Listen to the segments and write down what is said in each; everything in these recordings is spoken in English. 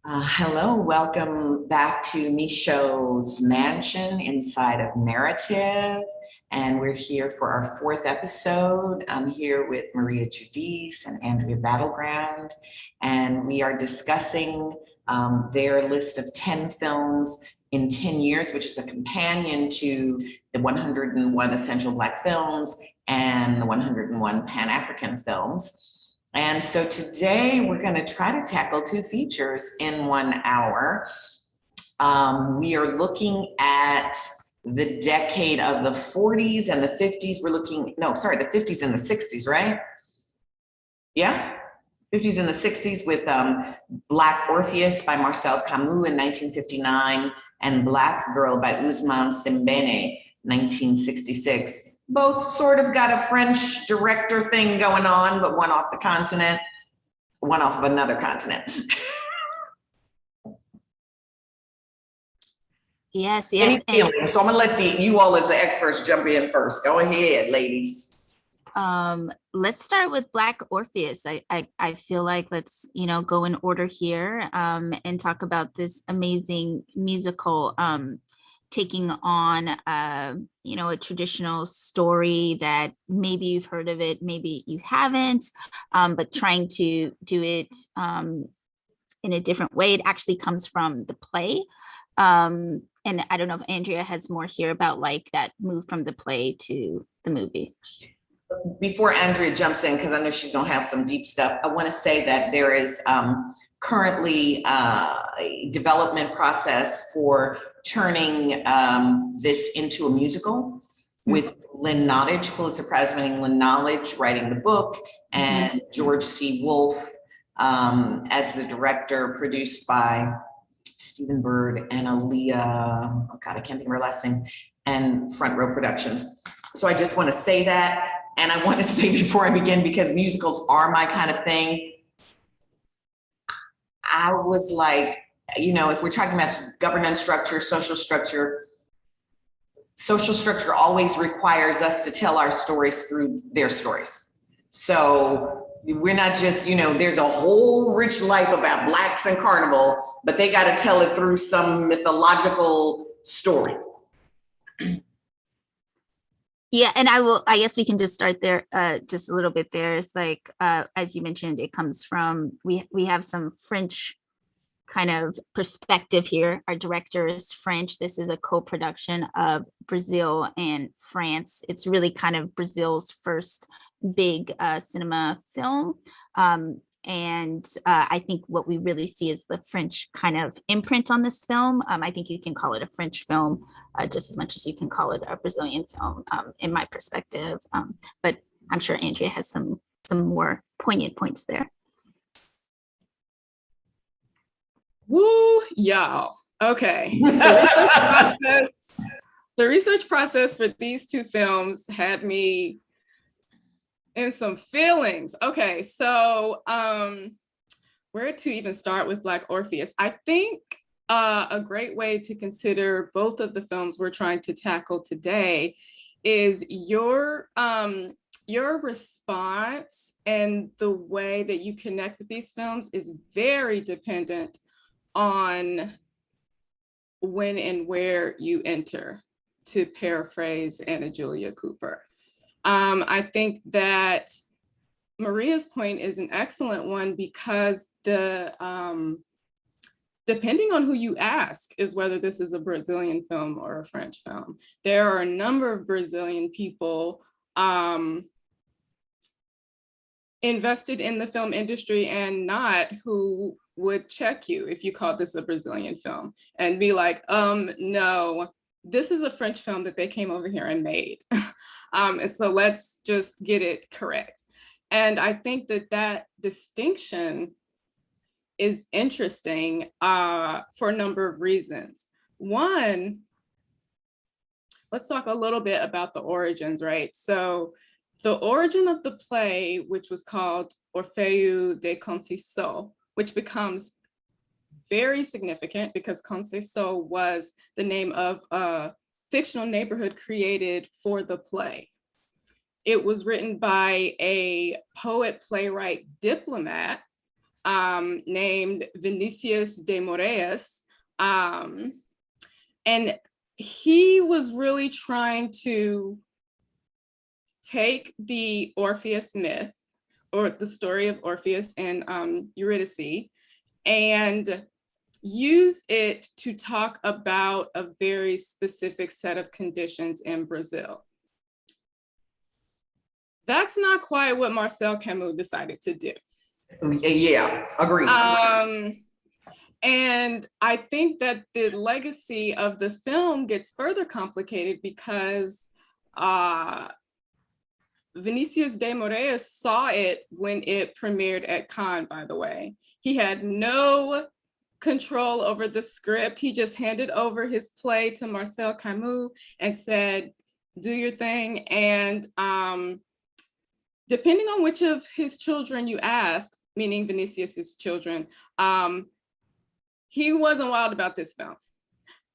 Hello, welcome back to Micho's mansion inside of Knarrative. And we're here for our fourth episode. I'm here with Maria Judice and Andrea Battleground. And we are discussing their list of 10 films in 10 years, which is a companion to the 101 Essential Black Films and the 101 Pan-African Films. And so today we're going to try to tackle two features in 1 hour. We are looking at the decade of the 40s and the 50s. We're looking, no, sorry, the 50s and the 60s, right? Yeah, 50s and the 60s with Black Orpheus by Marcel Camus in 1959 and Black Girl by Ousmane Sembène, 1966. Both sort of got a French director thing going on, but one off the continent, one off of another continent. Yes. Any feelings? So I'm gonna let you all as the experts jump in first. Go ahead, ladies. Let's start with Black Orpheus. I feel like let's, go in order here and talk about this amazing musical taking on a traditional story that maybe you've heard of it, maybe you haven't, but trying to do it in a different way. It actually comes from the play. And I don't know if Andrea has more here about like that move from the play to the movie. Before Andrea jumps in, because I know she's gonna have some deep stuff, I want to say that there is currently a development process for turning this into a musical with Lynn Nottage, Pulitzer Prize winning Lynn Nottage writing the book, and George C. Wolfe as the director, produced by Stephen Bird and Aaliyah, oh God, I can't think of her last name, and Front Row Productions. So I just want to say that. And I want to say before I begin, because musicals are my kind of thing, I was like, if we're talking about governance structure, social structure always requires us to tell our stories through their stories. So we're not just, there's a whole rich life about Blacks and Carnival, but they got to tell it through some mythological story. Yeah, and I guess we can just start there, just a little bit there. It's like, as you mentioned, it comes from, we have some French kind of perspective here. Our director is French. This is a co-production of Brazil and France. It's really kind of Brazil's first big cinema film. And I think what we really see is the French kind of imprint on this film. I think you can call it a French film just as much as you can call it a Brazilian film, in my perspective. But I'm sure Andrea has some more poignant points there. Woo, y'all. Okay. The research process for these two films had me in some feelings. Okay, so where to even start with Black Orpheus? I think a great way to consider both of the films we're trying to tackle today is your response and the way that you connect with these films is very dependent on when and where you enter, to paraphrase Anna Julia Cooper. I think that Maria's point is an excellent one because depending on who you ask is whether this is a Brazilian film or a French film. There are a number of Brazilian people invested in the film industry and not, who would check you if you called this a Brazilian film and be like, no, this is a French film that they came over here and made. And so let's just get it correct. And I think that distinction is interesting for a number of reasons. One, let's talk a little bit about the origins, right? So the origin of the play, which was called Orfeu de Conceição, which becomes very significant because Conceição was the name of a fictional neighborhood created for the play. It was written by a poet, playwright, diplomat named Vinicius de Moraes. And he was really trying to take the Orpheus myth, or the story of Orpheus and Eurydice, and use it to talk about a very specific set of conditions in Brazil. That's not quite what Marcel Camus decided to do. Yeah, agreed. And I think that the legacy of the film gets further complicated because Vinicius de Moraes saw it when it premiered at Cannes, by the way. He had no control over the script. He just handed over his play to Marcel Camus and said, do your thing. And depending on which of his children you asked, meaning Vinicius's children, he wasn't wild about this film.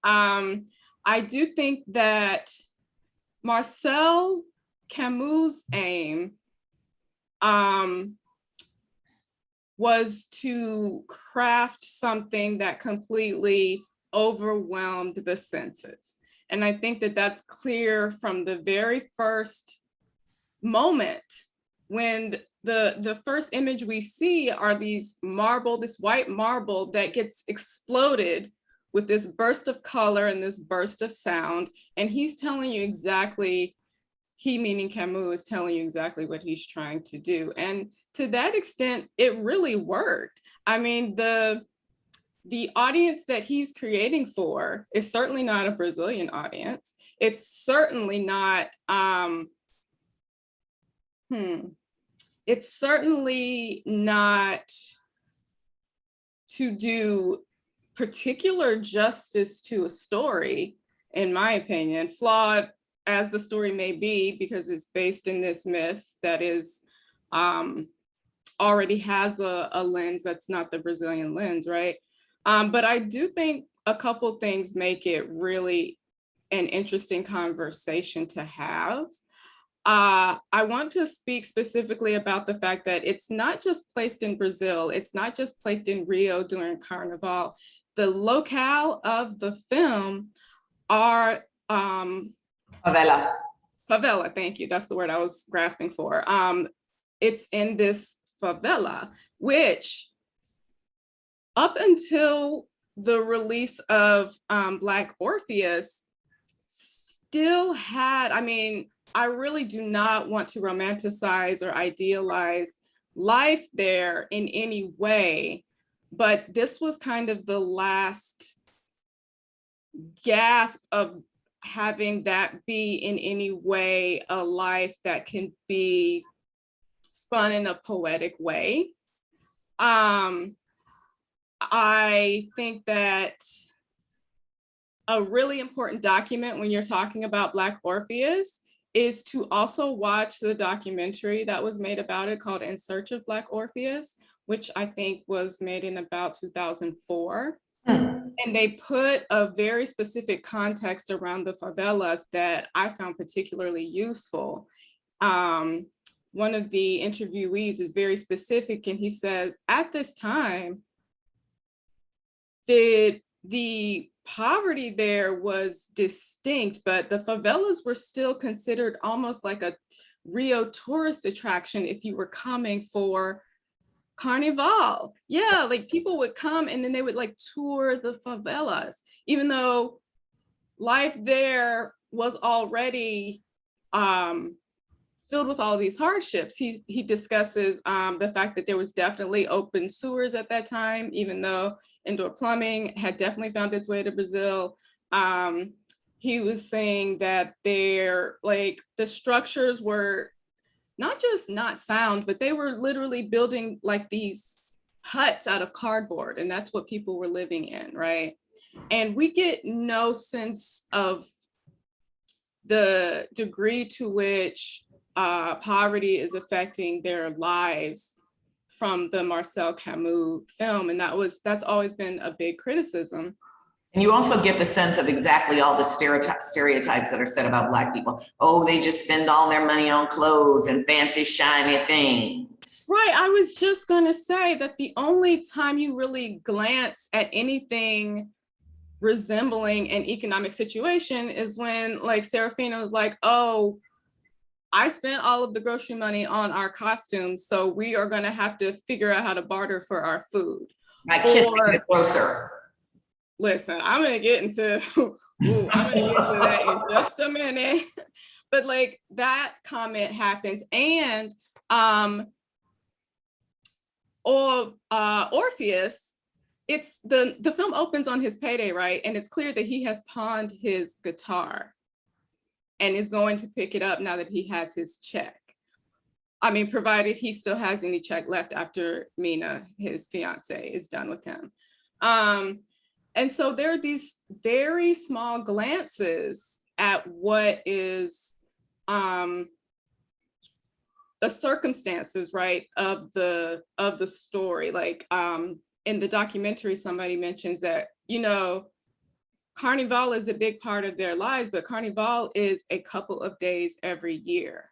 I do think that Marcel Camus' aim was to craft something that completely overwhelmed the senses. And I think that that's clear from the very first moment when the first image we see are these marble, this white marble that gets exploded with this burst of color and this burst of sound. And he's telling you exactly, he meaning Camus is telling you exactly what he's trying to do. And to that extent, it really worked. I mean, the audience that he's creating for is certainly not a Brazilian audience. It's certainly not, it's certainly not to do particular justice to a story, in my opinion, flawed as the story may be, because it's based in this myth that is already has a lens that's not the Brazilian lens, right? But I do think a couple things make it really an interesting conversation to have. I want to speak specifically about the fact that it's not just placed in Brazil, it's not just placed in Rio during Carnival. The locale of the film are Favela. Favela, thank you. That's the word I was grasping for. It's in this favela, which up until the release of Black Orpheus still had, I mean, I really do not want to romanticize or idealize life there in any way, but this was kind of the last gasp of having that be in any way a life that can be spun in a poetic way. I think that a really important document when you're talking about Black Orpheus is to also watch the documentary that was made about it called In Search of Black Orpheus, which I think was made in about 2004. And they put a very specific context around the favelas that I found particularly useful. One of the interviewees is very specific, and he says, at this time, the poverty there was distinct, but the favelas were still considered almost like a Rio tourist attraction if you were coming for Carnival. Yeah, like people would come and then they would like tour the favelas, even though life there was already filled with all these hardships. He discusses the fact that there was definitely open sewers at that time, even though indoor plumbing had definitely found its way to Brazil. He was saying that the structures were not just not sound, but they were literally building like these huts out of cardboard, and that's what people were living in, right? And we get no sense of the degree to which poverty is affecting their lives from the Marcel Camus film. And that's always been a big criticism And you also get the sense of exactly all the stereotypes that are said about Black people. Oh, they just spend all their money on clothes and fancy, shiny things. Right. I was just going to say that the only time you really glance at anything resembling an economic situation is when, like, Serafina was like, oh, I spent all of the grocery money on our costumes, so we are going to have to figure out how to barter for our food. My kids are the grocer. Listen, I'm gonna get into that in just a minute. But like that comment happens, and Orpheus, it's the film opens on his payday, right? And it's clear that he has pawned his guitar and is going to pick it up now that he has his check. I mean, provided he still has any check left after Mina, his fiance, is done with him. And so there are these very small glances at what is the circumstances, right, of the story. Like in the documentary, somebody mentions that, you know, Carnival is a big part of their lives, but Carnival is a couple of days every year.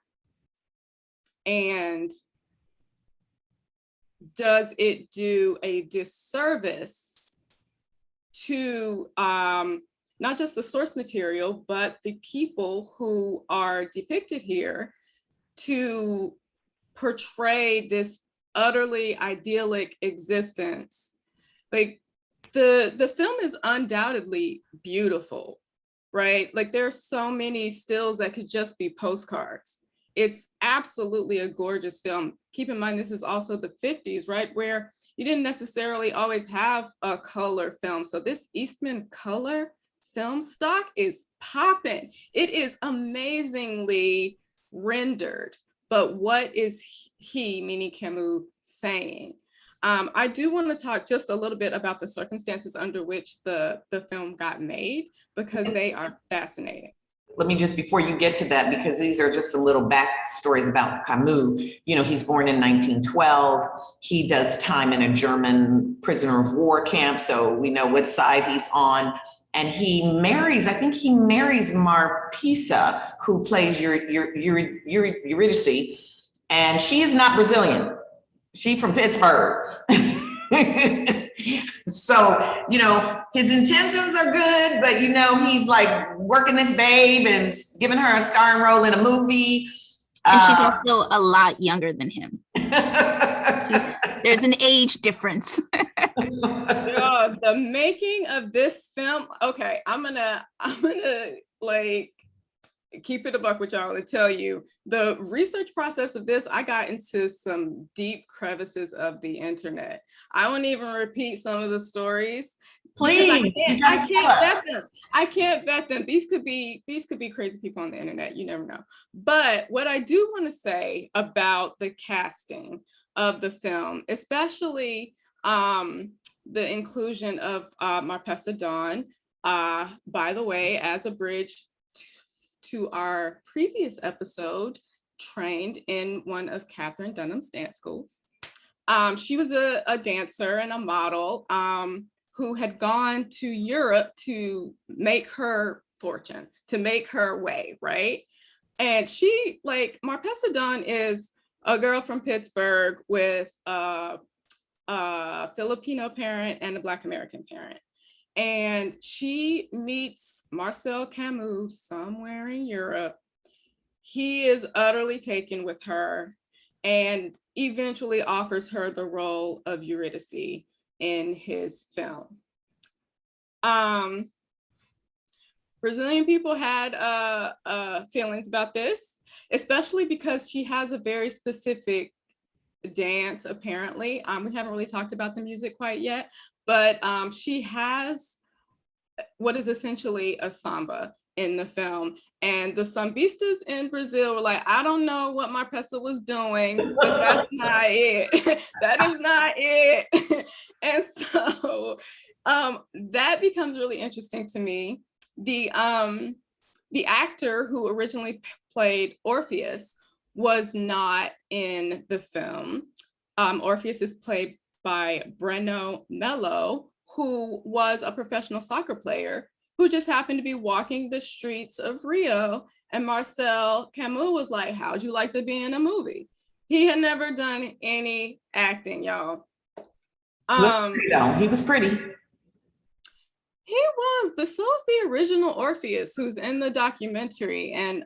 And does it do a disservice to not just the source material, but the people who are depicted here to portray this utterly idyllic existence? Like the film is undoubtedly beautiful, right? Like there's so many stills that could just be postcards. It's absolutely a gorgeous film. Keep in mind, this is also the 50s, right? Where you didn't necessarily always have a color film. So this Eastman color film stock is popping. It is amazingly rendered. But what is he, meaning Camus, saying? I do want to talk just a little bit about the circumstances under which the film got made, because they are fascinating. Let me just, before you get to that, because these are just some little backstories about Camus. You know, he's born in 1912. He does time in a German prisoner of war camp, so we know what side he's on. And he marries, I think he marries Marpisa, who plays Judice, and she is not Brazilian. She's from Pittsburgh. So, you know, his intentions are good, but you know, he's like working this babe and giving her a starring role in a movie. And she's also a lot younger than him. There's an age difference. The making of this film, okay, I'm gonna like keep it a buck with y'all and tell you the research process of this. I got into some deep crevices of the internet. I won't even repeat some of the stories. Please, I can't vet them. I can't vet them. These could be crazy people on the internet. You never know. But what I do want to say about the casting of the film, especially the inclusion of Marpesa Dawn, by the way, as a bridge to our previous episode, trained in one of Katherine Dunham's dance schools. She was a dancer and a model who had gone to Europe to make her fortune, to make her way, right? And she, like, Marpesa Dawn is a girl from Pittsburgh with a Filipino parent and a Black American parent. And she meets Marcel Camus somewhere in Europe. He is utterly taken with her and eventually offers her the role of Eurydice in his film. Brazilian people had feelings about this, especially because she has a very specific dance, apparently. We haven't really talked about the music quite yet, but she has what is essentially a samba in the film. And the sambistas in Brazil were like, I don't know what Marpesa was doing, but that's not it. That is not it. And so that becomes really interesting to me. The actor who originally played Orpheus was not in the film. Orpheus is played by Breno Mello, who was a professional soccer player who just happened to be walking the streets of Rio. And Marcel Camus was like, how'd you like to be in a movie? He had never done any acting, y'all. He was pretty. He was, but so is the original Orpheus, who's in the documentary. And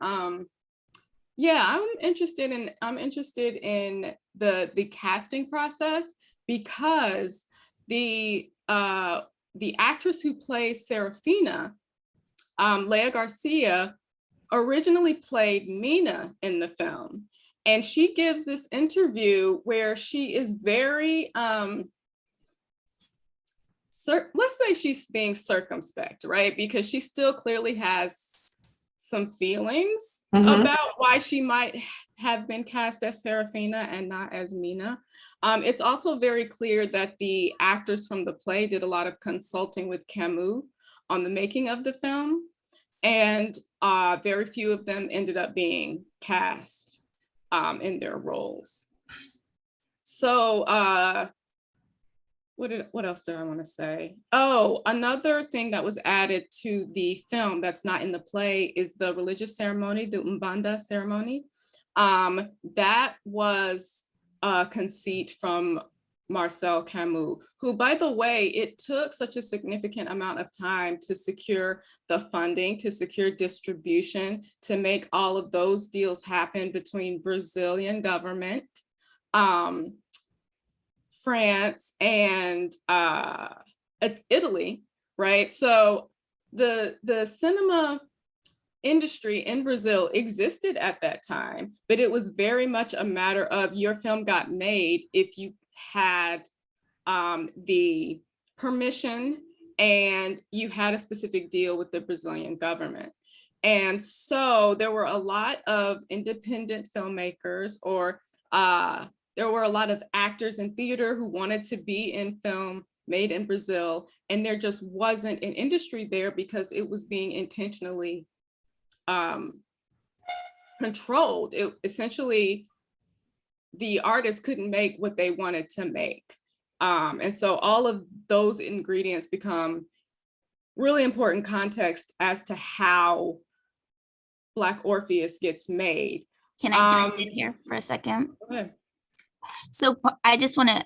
yeah, I'm interested in the casting process, because the actress who plays Serafina, Leah Garcia, originally played Mina in the film. And she gives this interview where she is very, let's say she's being circumspect, right? Because she still clearly has some feelings about why she might have been cast as Serafina and not as Mina. It's also very clear that the actors from the play did a lot of consulting with Camus on the making of the film, and very few of them ended up being cast in their roles. So what else do I want to say? Oh, another thing that was added to the film that's not in the play is the religious ceremony, the Umbanda ceremony. That was a conceit from Marcel Camus, who, by the way, it took such a significant amount of time to secure the funding, to secure distribution, to make all of those deals happen between Brazilian government, France, and Italy, right? So the cinema industry in Brazil existed at that time, but it was very much a matter of your film got made if you had the permission and you had a specific deal with the Brazilian government. And so there were a lot of independent filmmakers, or there were a lot of actors in theater who wanted to be in film made in Brazil, and there just wasn't an industry there because it was being intentionally controlled. It essentially, the artists couldn't make what they wanted to make. And so all of those ingredients become really important context as to how Black Orpheus gets made. Can I jump in here for a second? Go ahead. So I just want to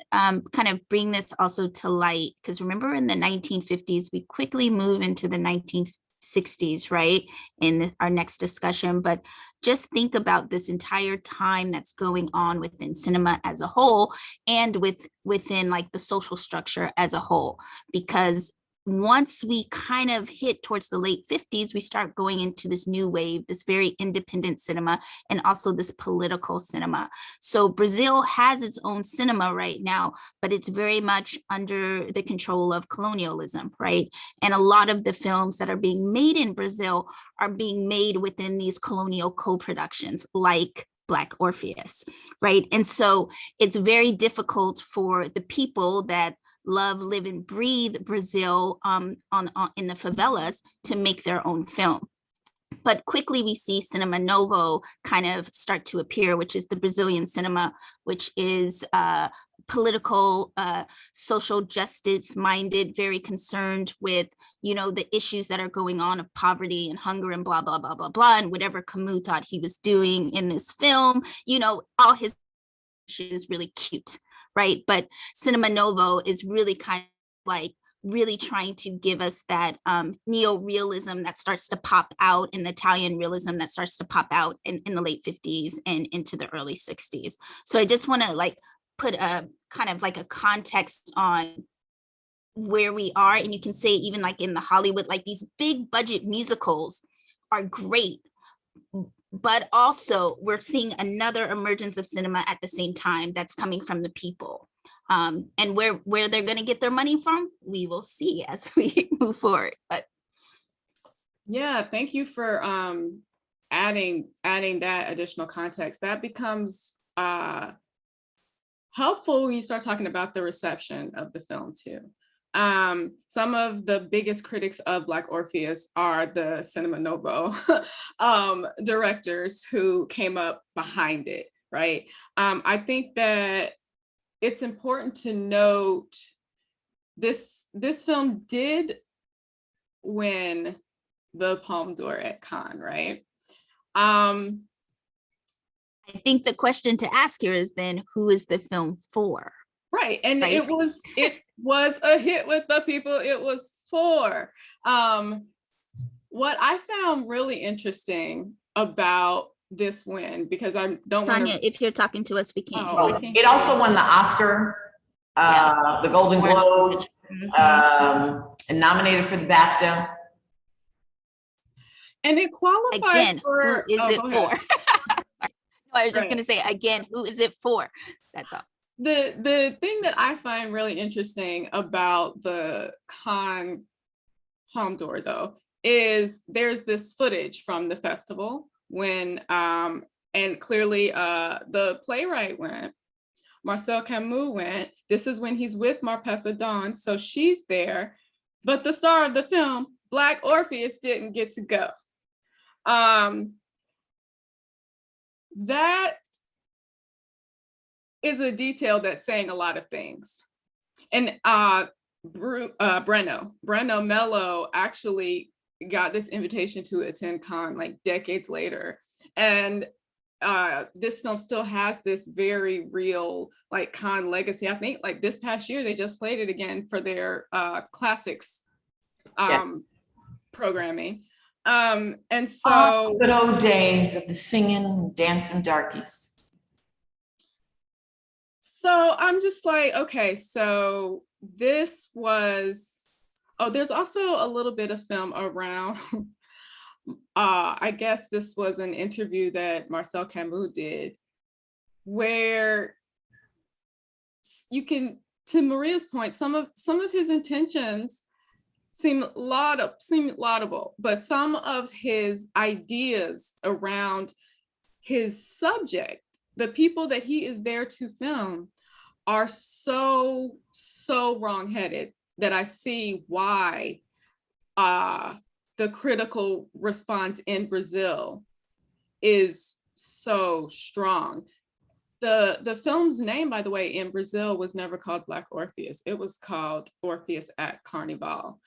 kind of bring this also to light, because remember in the 1950s, we quickly move into the 1960s, right? In our next discussion, but just think about this entire time that's going on within cinema as a whole, and within like the social structure as a whole, because once we kind of hit towards the late 50s, we start going into this new wave, this very independent cinema, and also this political cinema. So Brazil has its own cinema right now, but it's very much under the control of colonialism, right? And a lot of the films that are being made in Brazil are being made within these colonial co-productions, like Black Orpheus, right? And so it's very difficult for the people that love, live, and breathe Brazil in the favelas to make their own film. But quickly we see Cinema Novo kind of start to appear, which is the Brazilian cinema, which is political, social justice minded, very concerned with, you know, the issues that are going on of poverty and hunger and blah, blah, blah, blah, blah. And whatever Camus thought he was doing in this film, you know, all his is really cute. Right. But Cinema Novo is really kind of like really trying to give us that neo-realism that starts to pop out, in the Italian realism that starts to pop out in the late 50s and into the early 60s. So I just want to like put a kind of like a context on where we are. And you can say even like in the Hollywood, like these big budget musicals are great, but also we're seeing another emergence of cinema at the same time that's coming from the people. And where they're going to get their money from, we will see as we move forward. But yeah, thank you for adding that additional context. That becomes helpful when you start talking about the reception of the film too. Some of the biggest critics of Black Orpheus are the Cinema Novo directors who came up behind it, right? I think that it's important to note this film did win the Palme d'Or at Cannes, right? I think the question to ask here is then, who is the film for? Right, and Right. it was a hit with the people it was for. What I found really interesting about this win, because I don't want Tonya, to. if you're talking to us, we can't Oh, hear we you. can't It also won the Oscar, the Golden Globe, and nominated for the BAFTA. And it qualifies Again, for. who is oh, it go for? ahead. No, I was just Right. going to say, again, who is it for? That's all. The thing that I find really interesting about the Cannes Palme d'Or, though, is there's this footage from the festival when and clearly the playwright went, Marcel Camus went. This is when he's with Marpessa Dawn, so she's there, but the star of the film, Black Orpheus, didn't get to go. That is a detail that's saying a lot of things. And Breno Mello actually got this invitation to attend Cannes like decades later. And this film still has this very real like Cannes legacy. I think like this past year, they just played it again for their classics programming. And so good old days of the singing, dancing darkies. So I'm just like, okay, so this was, oh, there's also a little bit of film around, I guess this was an interview that Marcel Camus did, where you can, to Maria's point, some of his intentions seem laudable, but some of his ideas around his subject, the people that he is there to film, are so wrong-headed that I see why the critical response in Brazil is so strong. The film's name, by the way, in Brazil was never called Black Orpheus. It was called Orpheus at Carnival.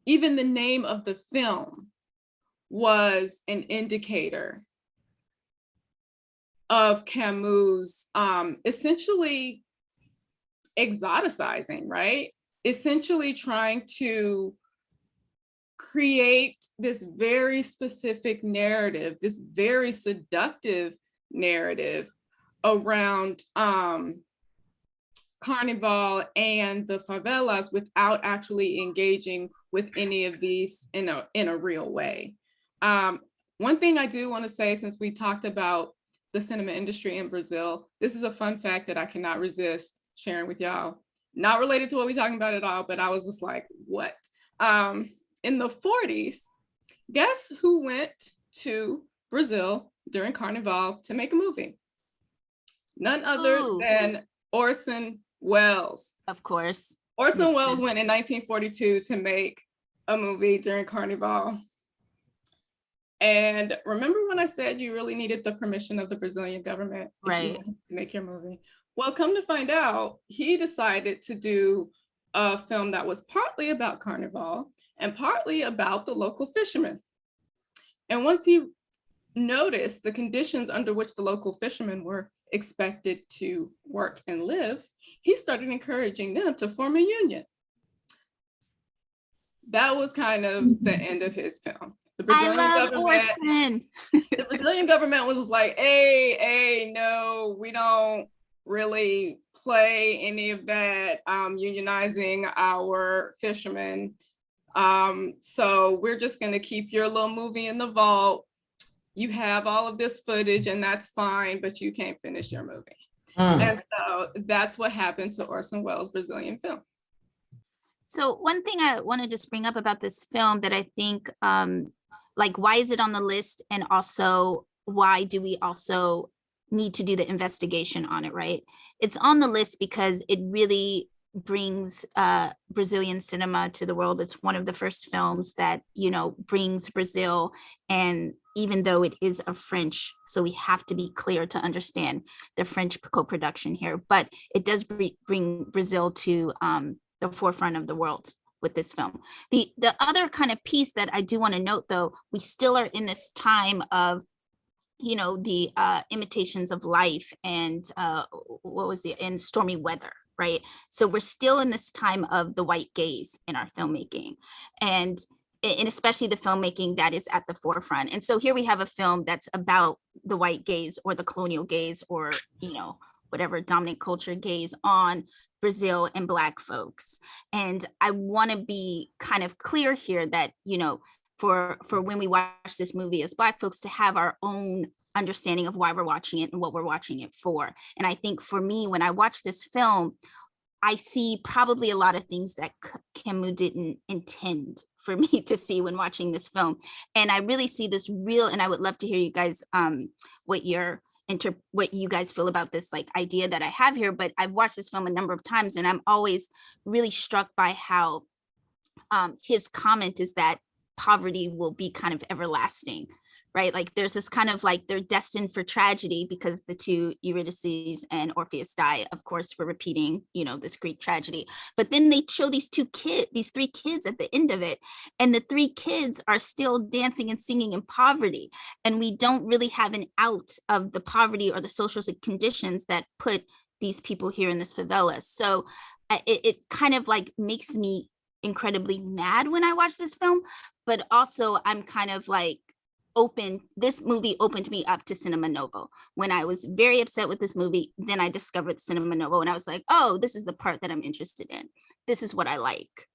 Even the name of the film was an indicator of Camus essentially exoticizing, right? Essentially trying to create this very specific narrative, this very seductive narrative around Carnival and the favelas without actually engaging with any of these in a real way. One thing I do want to say, since we talked about the cinema industry in Brazil, this is a fun fact that I cannot resist sharing with y'all. Not related to what we're talking about at all, but I was just like, what? In the 40s, guess who went to Brazil during Carnival to make a movie? None other than Orson Welles. Of course. Orson Welles went in 1942 to make a movie during Carnival. And remember when I said you really needed the permission of the Brazilian government right, to make your movie? Well, come to find out, he decided to do a film that was partly about Carnival and partly about the local fishermen. And once he noticed the conditions under which the local fishermen were expected to work and live, he started encouraging them to form a union. That was kind of the end of his film. The Brazilian government was like, hey, no, we don't really play any of that unionizing our fishermen. So we're just going to keep your little movie in the vault. You have all of this footage and that's fine, but you can't finish your movie. And so that's what happened to Orson Welles' Brazilian film. So one thing I want to just bring up about this film that I think, like, why is it on the list? And also, why do we also need to do the investigation on it, right? It's on the list because it really brings Brazilian cinema to the world. It's one of the first films that, you know, brings Brazil. And even though it is a French, so we have to be clear to understand the French co-production here, but it does bring Brazil to the forefront of the world with this film. The other kind of piece that I do want to note, though, we still are in this time of, you know, the imitations of life and and stormy weather, right? So we're still in this time of the white gaze in our filmmaking, and especially the filmmaking that is at the forefront. And so here we have a film that's about the white gaze or the colonial gaze, or, you know, whatever dominant culture gaze on Brazil and Black folks. And I want to be kind of clear here that, you know, for when we watch this movie as Black folks, to have our own understanding of why we're watching it and what we're watching it for. And I think for me, when I watch this film, I see probably a lot of things that Camus didn't intend for me to see when watching this film. And I really see this real, and I would love to hear you guys, what you guys feel about this like idea that I have here. But I've watched this film a number of times, and I'm always really struck by how his comment is that poverty will be kind of everlasting, right? Like there's this kind of like they're destined for tragedy because the two Eurydice and Orpheus die. Of course, we're repeating, you know, this Greek tragedy. But then they show these three kids at the end of it, and the three kids are still dancing and singing in poverty. And we don't really have an out of the poverty or the social conditions that put these people here in this favela. So it kind of like makes me incredibly mad when I watch this film, but also I'm kind of like this movie opened me up to Cinema Novo. When I was very upset with this movie, then I discovered Cinema Novo, and I was like, oh, this is the part that I'm interested in. This is what I like.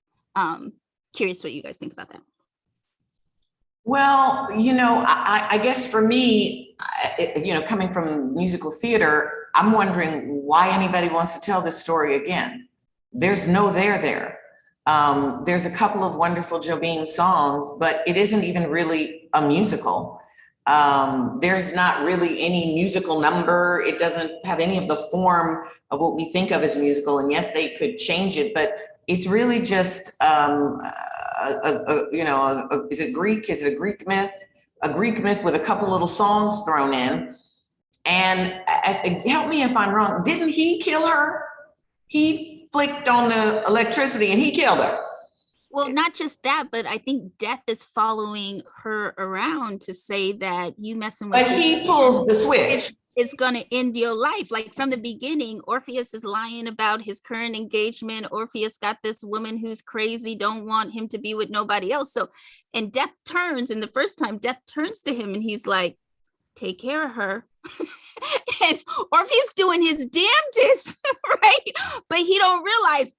Curious what you guys think about that. Well, you know, I guess for me, you know, coming from musical theater, I'm wondering why anybody wants to tell this story again. There's no there. There's a couple of wonderful Jobim songs, but it isn't even really a musical. There's not really any musical number. It doesn't have any of the form of what we think of as musical. And yes, they could change it, but it's really just, is it Greek? Is it a Greek myth? A Greek myth with a couple little songs thrown in. And help me if I'm wrong, didn't he kill her? He flicked on the electricity and he killed her. Well, not just that, but I think death is following her around to say that you messing with But he pulls the switch. It's gonna end your life. Like from the beginning, Orpheus is lying about his current engagement. Orpheus got this woman who's crazy, don't want him to be with nobody else. So, and death turns, and the first time death turns to him and he's like, take care of her. And Orpheus doing his damnedest, right? But he don't realize,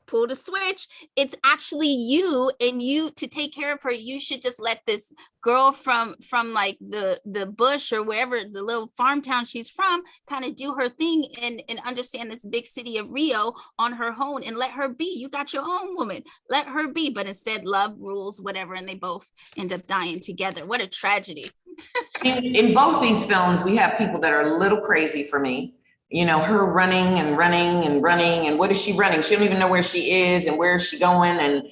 pull the switch, it's actually you, and you to take care of her. You should just let this girl from like the bush or wherever, the little farm town she's from, kind of do her thing and understand this big city of Rio on her own, and let her be. You got your own woman, let her be. But instead love rules, whatever, and they both end up dying together. What a tragedy. In both these films, we have people that are a little crazy for me. You know, her running, and what is she running? She don't even know where she is and where is she going. And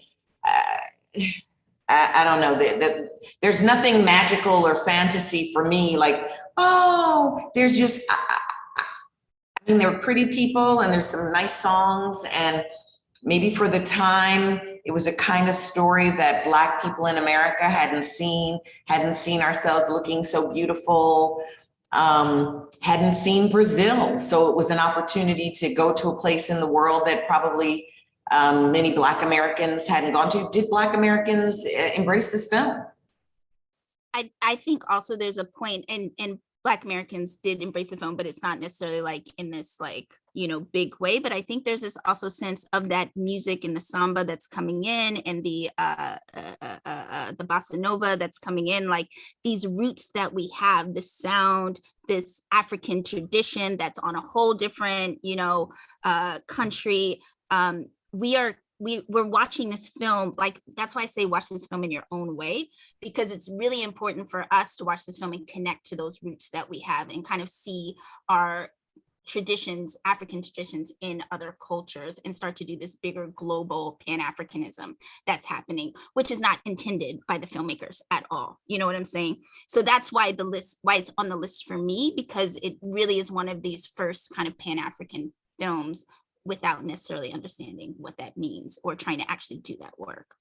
I don't know, there's nothing magical or fantasy for me. Like, oh, there's just, I mean, they're pretty people and there's some nice songs, and maybe for the time, it was a kind of story that Black people in America hadn't seen ourselves looking so beautiful, hadn't seen Brazil. So it was an opportunity to go to a place in the world that probably many Black Americans hadn't gone to. Did Black Americans embrace this film? I think also there's a point, and Black Americans did embrace the film, but it's not necessarily like in this like, you know, big way. But I think there's this also sense of that music and the samba that's coming in, and the bossa nova that's coming in, like these roots that we have, this sound, this African tradition that's on a whole different, you know, country. We're watching this film, like that's why I say watch this film in your own way, because it's really important for us to watch this film and connect to those roots that we have and kind of see our traditions, African traditions in other cultures, and start to do this bigger global Pan-Africanism that's happening, which is not intended by the filmmakers at all. You know what I'm saying? So that's why it's on the list for me, because it really is one of these first kind of Pan-African films without necessarily understanding what that means or trying to actually do that work.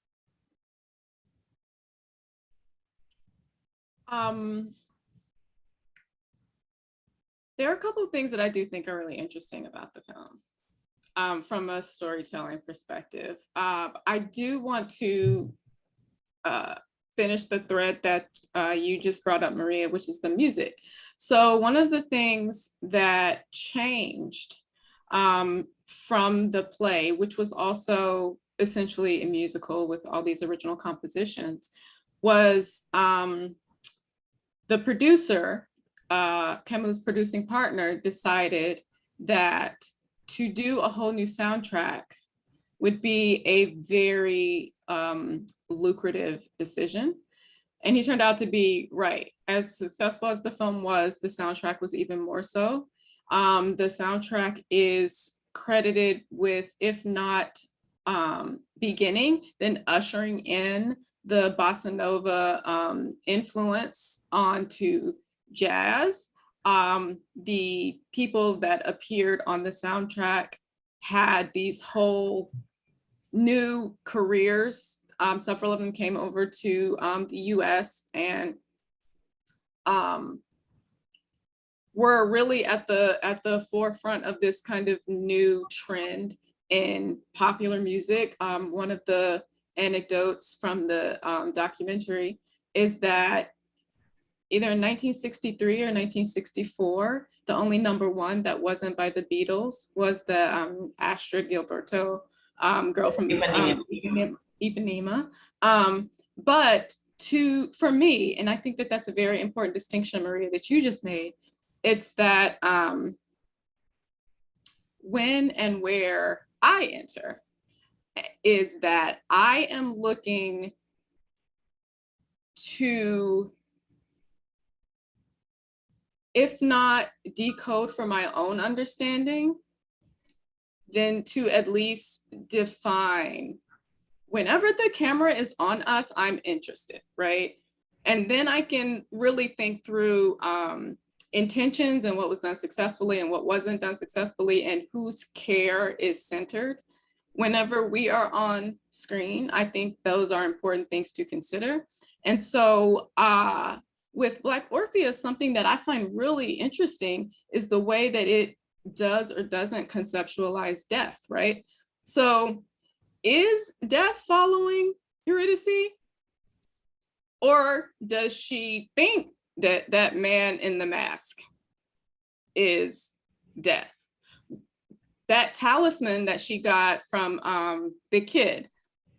There are a couple of things that I do think are really interesting about the film from a storytelling perspective. I do want to finish the thread that you just brought up, Maria, which is the music. So one of the things that changed from the play, which was also essentially a musical with all these original compositions, was the producer, Camus' producing partner, decided that to do a whole new soundtrack would be a very lucrative decision. And he turned out to be right. As successful as the film was, the soundtrack was even more so. The soundtrack is credited with, if not beginning, then ushering in the bossa nova influence onto jazz. The people that appeared on the soundtrack had these whole new careers. Several of them came over to the US and were really at the forefront of this kind of new trend in popular music. One of the anecdotes from the documentary is that either in 1963 or 1964, the only #1 that wasn't by the Beatles was the Astrid Gilberto girl from Ipanema. But for me, and I think that that's a very important distinction, Maria, that you just made, it's that when and where I enter is that I am looking to, if not decode for my own understanding, then to at least define. Whenever the camera is on us, I'm interested, right? And then I can really think through intentions and what was done successfully and what wasn't done successfully and whose care is centered. Whenever we are on screen, I think those are important things to consider. And so with Black Orpheus, something that I find really interesting is the way that it does or doesn't conceptualize death, right? So is death following Eurydice? Or does she think that that man in the mask is death? That talisman that she got from the kid,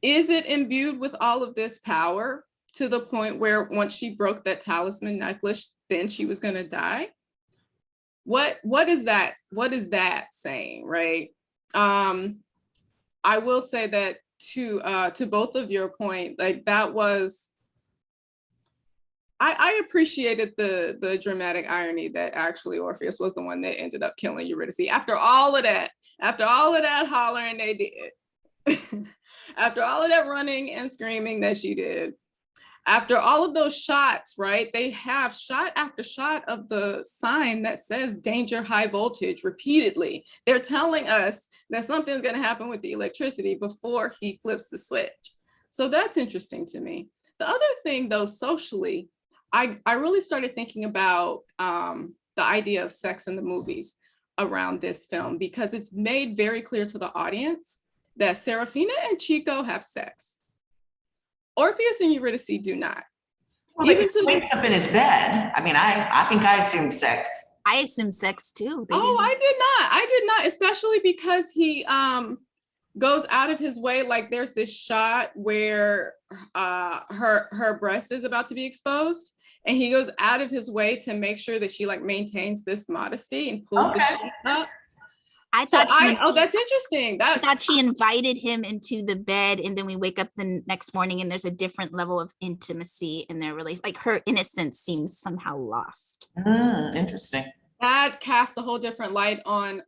is it imbued with all of this power to the point where once she broke that talisman necklace, then she was gonna die? What is that? What is that saying, right? I will say that to both of your point, like that was, I appreciated the dramatic irony that actually Orpheus was the one that ended up killing Eurydice after all of that hollering they did, after all of that running and screaming that she did, after all of those shots, right? They have shot after shot of the sign that says danger, high voltage repeatedly. They're telling us that something's gonna happen with the electricity before he flips the switch. So that's interesting to me. The other thing though, socially, I really started thinking about the idea of sex in the movies around this film, because it's made very clear to the audience that Serafina and Chico have sex. Orpheus and Eurydice do not. Well, even he wakes up in his bed. I mean, I think I assumed sex. I assumed sex too. I did not, especially because he goes out of his way. Like there's this shot where her breast is about to be exposed, and he goes out of his way to make sure that she like maintains this modesty and pulls the sheet up. That's interesting. I thought she invited him into the bed, and then we wake up the next morning and there's a different level of intimacy in their relationship. Like her innocence seems somehow lost. Interesting. that casts a whole different light on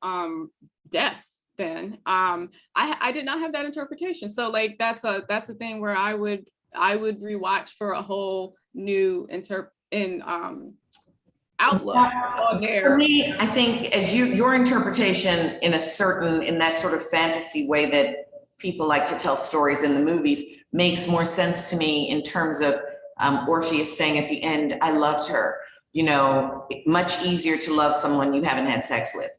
death then. I did not have that interpretation. So like that's a thing where I would rewatch for a whole new outlook on For there. me, I think as your interpretation in that sort of fantasy way that people like to tell stories in the movies makes more sense to me in terms of Orpheus saying at the end, I loved her. You know, much easier to love someone you haven't had sex with.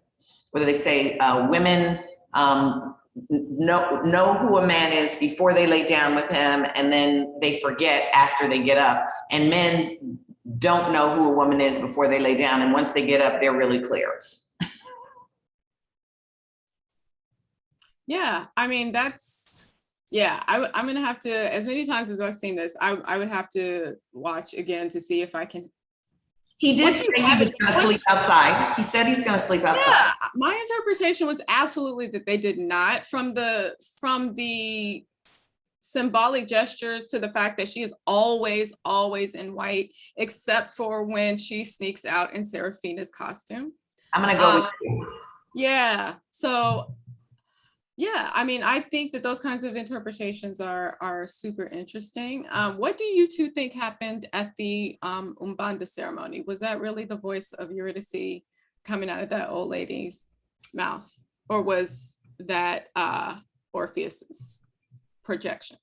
Whether they say women know who a man is before they lay down with him, and then they forget after they get up. And men don't know who a woman is before they lay down, and once they get up, they're really clear. Yeah, I mean, I'm gonna have to, as many times as I've seen this, I would have to watch again to see if I can. He did say he was gonna sleep outside. He said he's gonna sleep outside. Yeah, my interpretation was absolutely that they did not, from the symbolic gestures to the fact that she is always in white, except for when she sneaks out in Serafina's costume. I'm gonna go with you. Yeah, so yeah, I mean, I think that those kinds of interpretations are super interesting. What do you two think happened at the Umbanda ceremony? Was that really the voice of Eurydice coming out of that old lady's mouth? Or was that Orpheus's projection?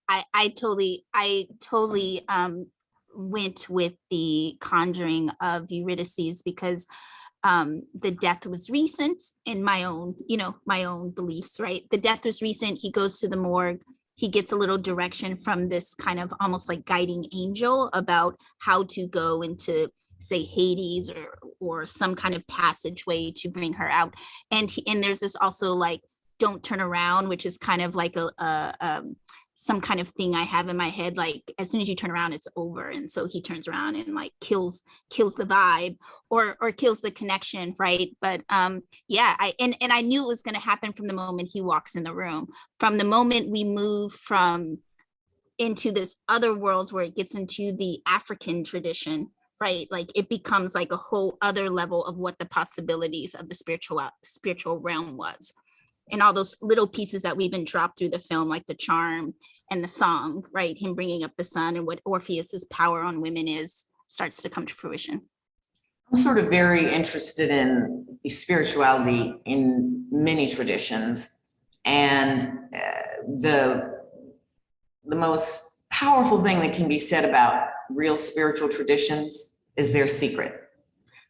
I totally went with the conjuring of Eurydice because the death was recent in my own beliefs, right? The death was recent. He goes to the morgue. He gets a little direction from this kind of almost like guiding angel about how to go into, say, Hades or some kind of passageway to bring her out. And there's this also like, don't turn around, which is kind of like some kind of thing I have in my head, like as soon as you turn around, it's over. And so he turns around and like kills the vibe or kills the connection, right? But yeah, I knew it was going to happen from the moment he walks in the room. From the moment we move into this other worlds where it gets into the African tradition, right? Like it becomes like a whole other level of what the possibilities of the spiritual realm was. And all those little pieces that we've been dropped through the film, like the charm and the song, right? Him bringing up the sun and what Orpheus's power on women starts to come to fruition. I'm sort of very interested in spirituality in many traditions. And the most powerful thing that can be said about real spiritual traditions is their secret.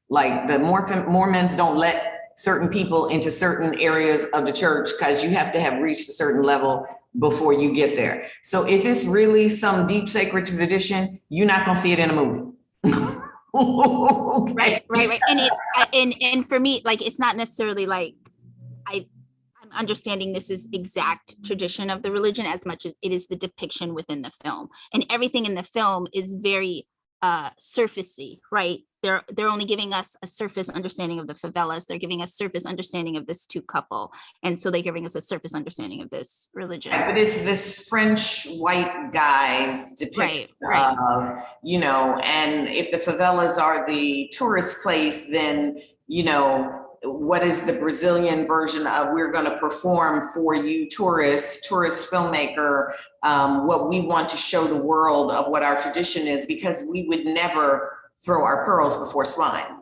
Like the Mormons don't let certain people into certain areas of the church because you have to have reached a certain level before you get there. So if it's really some deep sacred tradition, you're not gonna see it in a movie. Okay. Right. And for me, like it's not necessarily like I'm understanding this is exact tradition of the religion as much as it is the depiction within the film. And everything in the film is very surfacey, right? They're only giving us a surface understanding of the favelas. They're giving us surface understanding of this two couple. And so they're giving us a surface understanding of this religion. Right, but it's this French white guy's depiction of, and if the favelas are the tourist place, then, what is the Brazilian version of we're going to perform for you tourist filmmaker, what we want to show the world of what our tradition is, because we would never throw our pearls before swine.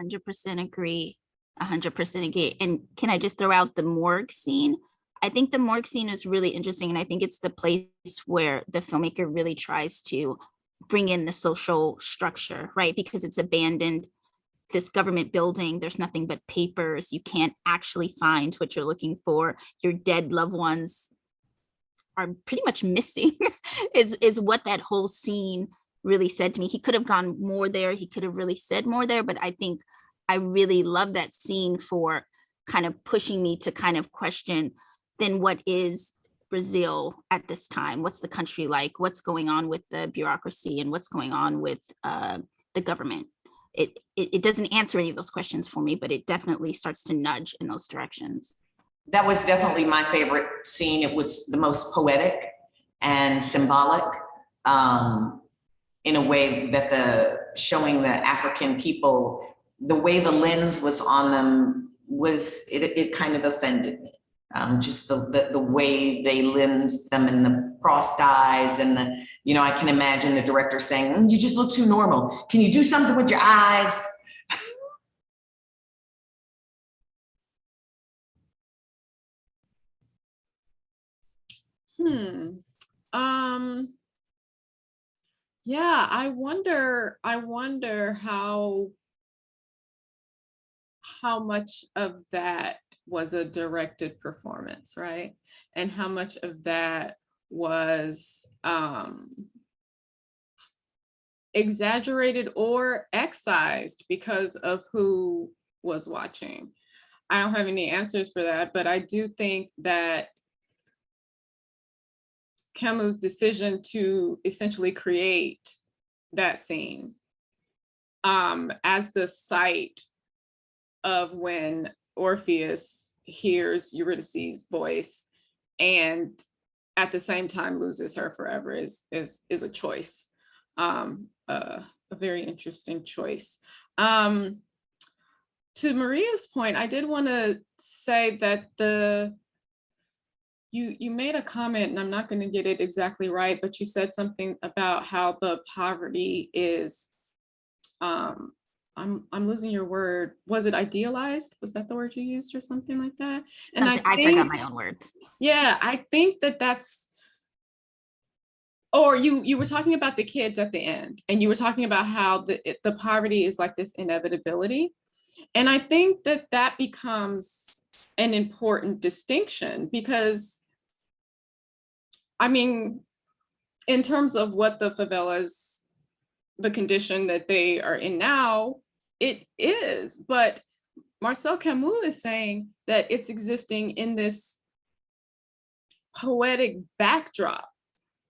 100% agree. 100% agree. And can I just throw out the morgue scene? I think the morgue scene is really interesting. And I think it's the place where the filmmaker really tries to bring in the social structure, right? Because it's abandoned, this government building, there's nothing but papers. You can't actually find what you're looking for. Your dead loved ones are pretty much missing is what that whole scene really said to me. He could have gone more there. He could have really said more there, but I think I really love that scene for kind of pushing me to kind of question, then what is Brazil at this time? What's the country like? What's going on with the bureaucracy and what's going on with the government? It doesn't answer any of those questions for me, but it definitely starts to nudge in those directions. That was definitely my favorite scene. It was the most poetic. and symbolic, in a way that showing the African people, the way the lens was on them it kind of offended me. Just the way they lensed them and the crossed eyes and I can imagine the director saying, you just look too normal. Can you do something with your eyes? Yeah, I wonder how much of that was a directed performance, right? And how much of that was exaggerated or excised because of who was watching. I don't have any answers for that, but I do think that Camus' decision to essentially create that scene as the site of when Orpheus hears Eurydice's voice and at the same time loses her forever is a choice, a very interesting choice. To Maria's point, I did want to say that you made a comment, and I'm not going to get it exactly right, but you said something about how the poverty is, I'm losing your word. Was it idealized? Was that the word you used or something like that? And I forgot my own words. Yeah, I think that's, or you were talking about the kids at the end, and you were talking about how the poverty is like this inevitability. And I think that becomes an important distinction because, I mean, in terms of what the favelas, the condition that they are in now, it is, but Marcel Camus is saying that it's existing in this poetic backdrop,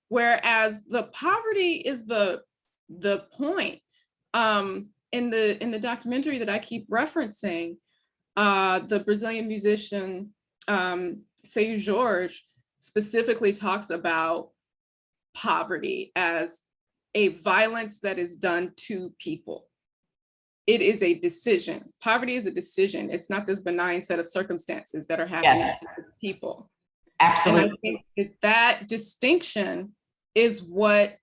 whereas the poverty is the point. In the documentary that I keep referencing, the Brazilian musician Seu Jorge specifically talks about poverty as a violence that is done to people. It is a decision. Poverty is a decision. It's not this benign set of circumstances that are happening to people. Absolutely. And I think that distinction is what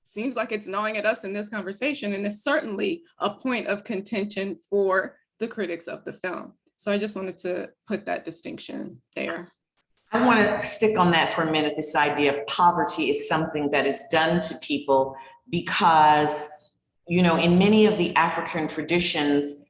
seems like it's gnawing at us in this conversation, and it's certainly a point of contention for the critics of the film. So I just wanted to put that distinction there. I want to stick on that for a minute. This idea of poverty is something that is done to people because, in many of the African traditions,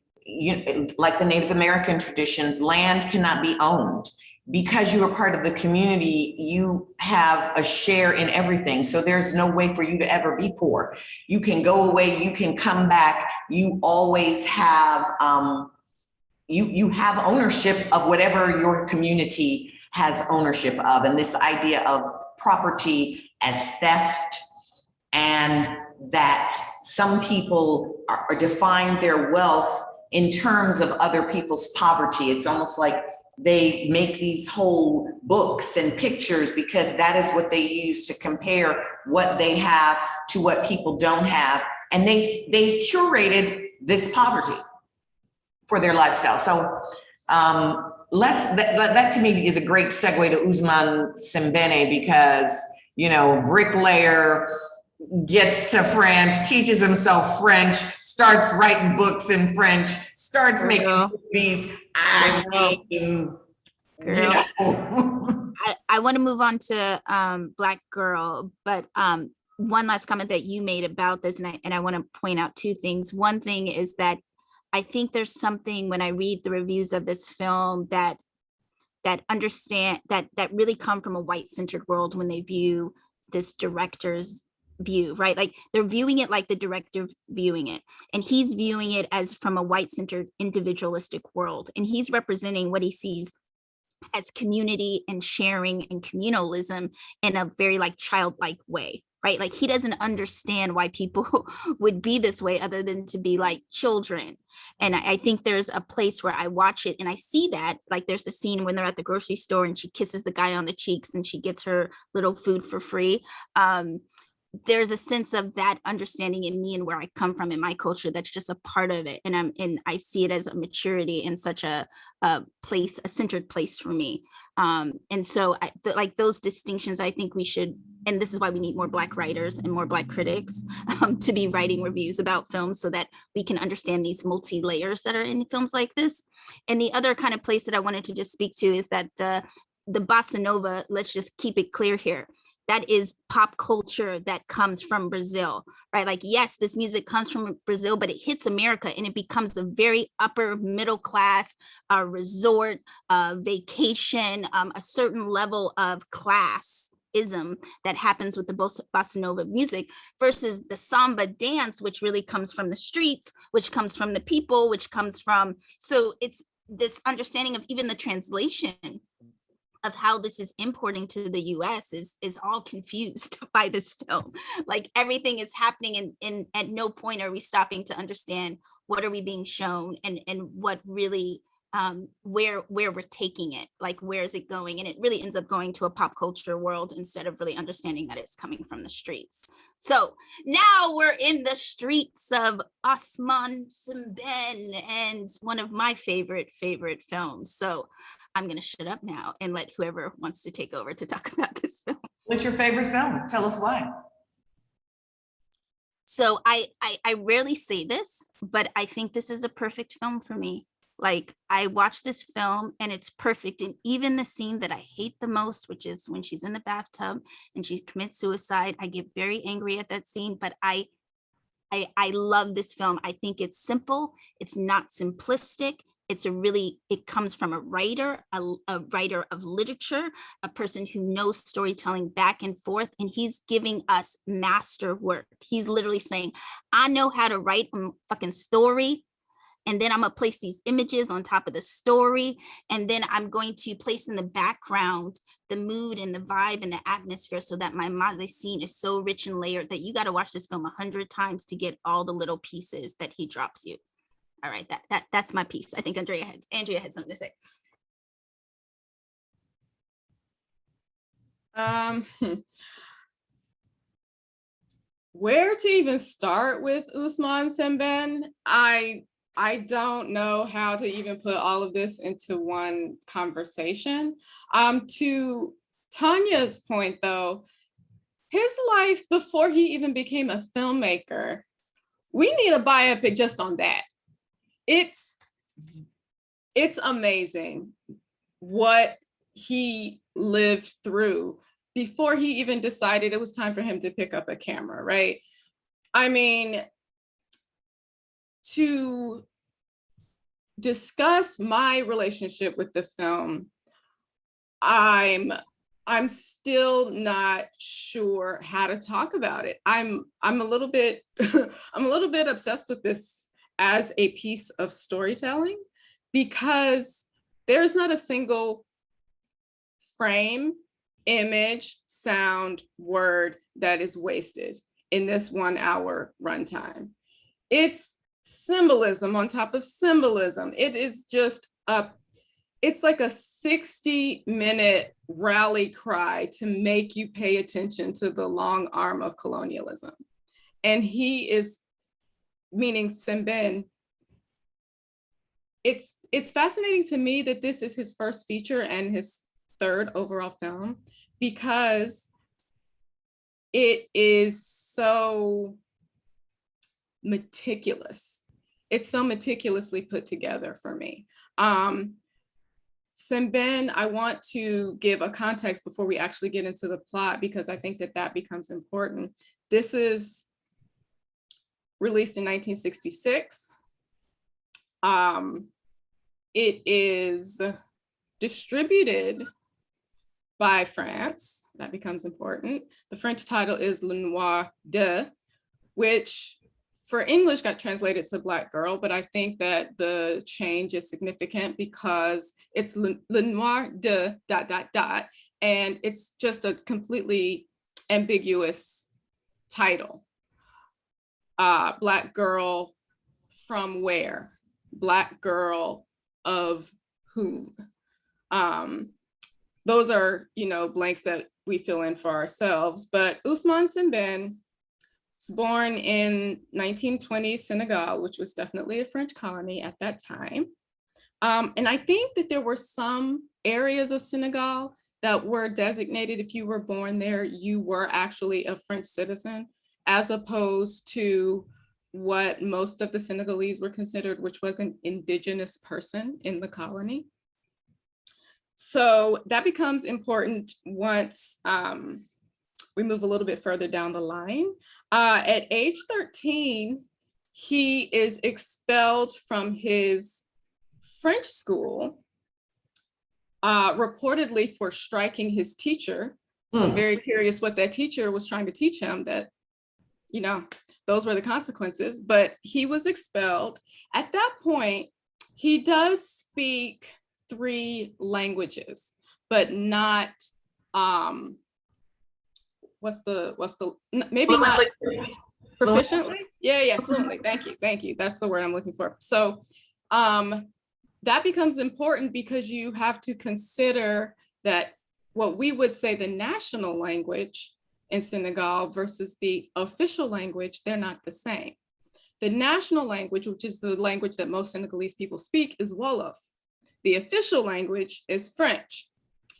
like the Native American traditions, land cannot be owned. Because you are part of the community, you have a share in everything. So there's no way for you to ever be poor. You can go away, you can come back. You always have, you have ownership of whatever your community has ownership of. And this idea of property as theft, and that some people are define their wealth in terms of other people's poverty. It's almost like they make these whole books and pictures because that is what they use to compare what they have to what people don't have. And they've curated this poverty for their lifestyle. So that to me is a great segue to Ousmane Sembene, because, bricklayer gets to France, teaches himself French, starts writing books in French, starts making movies. I want to move on to Black Girl, but one last comment that you made about this, and I want to point out two things. One thing is that I think there's something when I read the reviews of this film that understand that really come from a white-centered world when they view this director's view, right? Like they're viewing it like the director viewing it, and he's viewing it as from a white-centered individualistic world, and he's representing what he sees as community and sharing and communalism in a very like childlike way, right? Like he doesn't understand why people would be this way other than to be like children. And I think there's a place where I watch it and I see that, like there's the scene when they're at the grocery store and she kisses the guy on the cheeks and she gets her little food for free. There's a sense of that understanding in me and where I come from in my culture that's just a part of it. And I see it as a maturity in such a place, a centered place for me. And so like those distinctions, I think we should, and this is why we need more Black writers and more Black critics to be writing reviews about films so that we can understand these multi-layers that are in films like this. And the other kind of place that I wanted to just speak to is that the bossa nova, let's just keep it clear here, that is pop culture that comes from Brazil, right? Like, yes, this music comes from Brazil, but it hits America and it becomes a very upper middle class resort, vacation, a certain level of classism that happens with the bossa nova music versus the samba dance, which really comes from the streets, which comes from the people, which comes from, so it's this understanding of even the translation of how this is importing to the US is all confused by this film. Like everything is happening and at no point are we stopping to understand what are we being shown and what really, where we're taking it, like where is it going? And it really ends up going to a pop culture world instead of really understanding that it's coming from the streets. So now we're in the streets of Osman Sembène and one of my favorite films. So I'm going to shut up now and let whoever wants to take over to talk about this film. What's your favorite film? Tell us why. So I rarely say this, but I think this is a perfect film for me. Like I watched this film and it's perfect. And even the scene that I hate the most, which is when she's in the bathtub and she commits suicide, I get very angry at that scene, but I love this film. I think it's simple. It's not simplistic. It's it comes from a writer of literature, a person who knows storytelling back and forth, and he's giving us master work. He's literally saying, I know how to write a fucking story, and then I'm gonna place these images on top of the story, and then I'm going to place in the background the mood and the vibe and the atmosphere so that my mise scene is so rich and layered that you got to watch this film 100 times to get all the little pieces that he drops you. All right, that's my piece. I think Andrea had something to say. Where to even start with Ousmane Sembène? I don't know how to even put all of this into one conversation. To Tonya's point though, his life before he even became a filmmaker, we need a biopic just on that. It's amazing what he lived through before he even decided it was time for him to pick up a camera, right? I mean, to discuss my relationship with the film, I'm still not sure how to talk about it. I'm a little bit I'm a little bit obsessed with this as a piece of storytelling because there's not a single frame, image, sound, word that is wasted in this 1 hour runtime. It's symbolism on top of symbolism. It is just it's like a 60-minute rally cry to make you pay attention to the long arm of colonialism. And he is, meaning Sembène, it's fascinating to me that this is his first feature and his third overall film because it is so meticulous. It's so meticulously put together for me. Sembène, I want to give a context before we actually get into the plot because I think that becomes important. This is released in 1966. It is distributed by France. That becomes important. The French title is Le Noir de, which for English got translated to Black Girl, but I think that the change is significant because it's Le Noir de ... and it's just a completely ambiguous title. Black girl from where? Black girl of whom? Those are, blanks that we fill in for ourselves. But Ousmane Sembène was born in 1920 Senegal, which was definitely a French colony at that time. And I think that there were some areas of Senegal that were designated, if you were born there, you were actually a French citizen, as opposed to what most of the Senegalese were considered, which was an indigenous person in the colony. So that becomes important once we move a little bit further down the line. At age 13, he is expelled from his French school, reportedly for striking his teacher. So I'm very curious what that teacher was trying to teach him, that, those were the consequences, but he was expelled. At that point, he does speak 3 languages, but not, maybe not proficiently? Yeah, fluently, thank you. That's the word I'm looking for. So that becomes important because you have to consider that what we would say the national language in Senegal versus the official language, they're not the same. The national language, which is the language that most Senegalese people speak, is Wolof. The official language is French.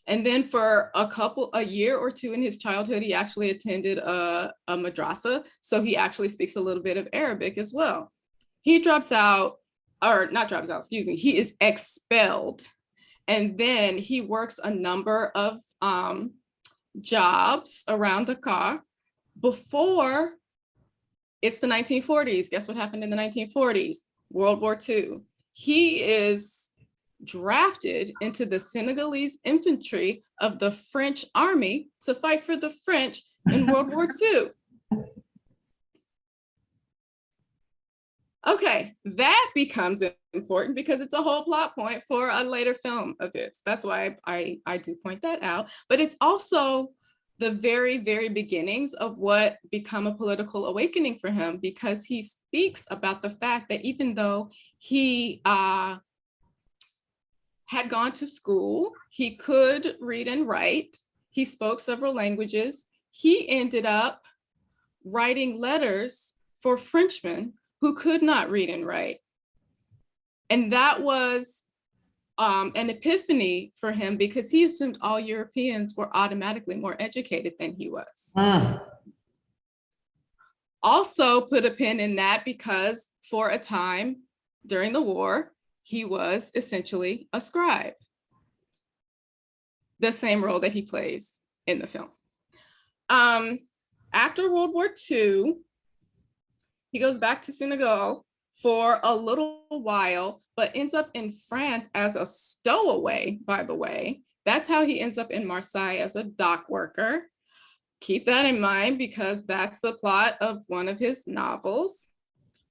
And then for a year or 2 in his childhood, he actually attended a madrasa. So he actually speaks a little bit of Arabic as well. He he is expelled. And then he works a number of jobs around Dakar before it's the 1940s. Guess what happened in the 1940s? World War II. He is drafted into the Senegalese infantry of the French army to fight for the French in World War II. Okay, that becomes important because it's a whole plot point for a later film of his. That's why I do point that out. But it's also the very, very beginnings of what become a political awakening for him, because he speaks about the fact that even though he had gone to school, he could read and write, he spoke several languages, he ended up writing letters for Frenchmen who could not read and write. And that was an epiphany for him, because he assumed all Europeans were automatically more educated than he was. Also put a pin in that because for a time during the war, he was essentially a scribe, the same role that he plays in the film. After World War II, he goes back to Senegal for a little while, but ends up in France as a stowaway, by the way. That's how he ends up in Marseille as a dock worker. Keep that in mind because that's the plot of one of his novels.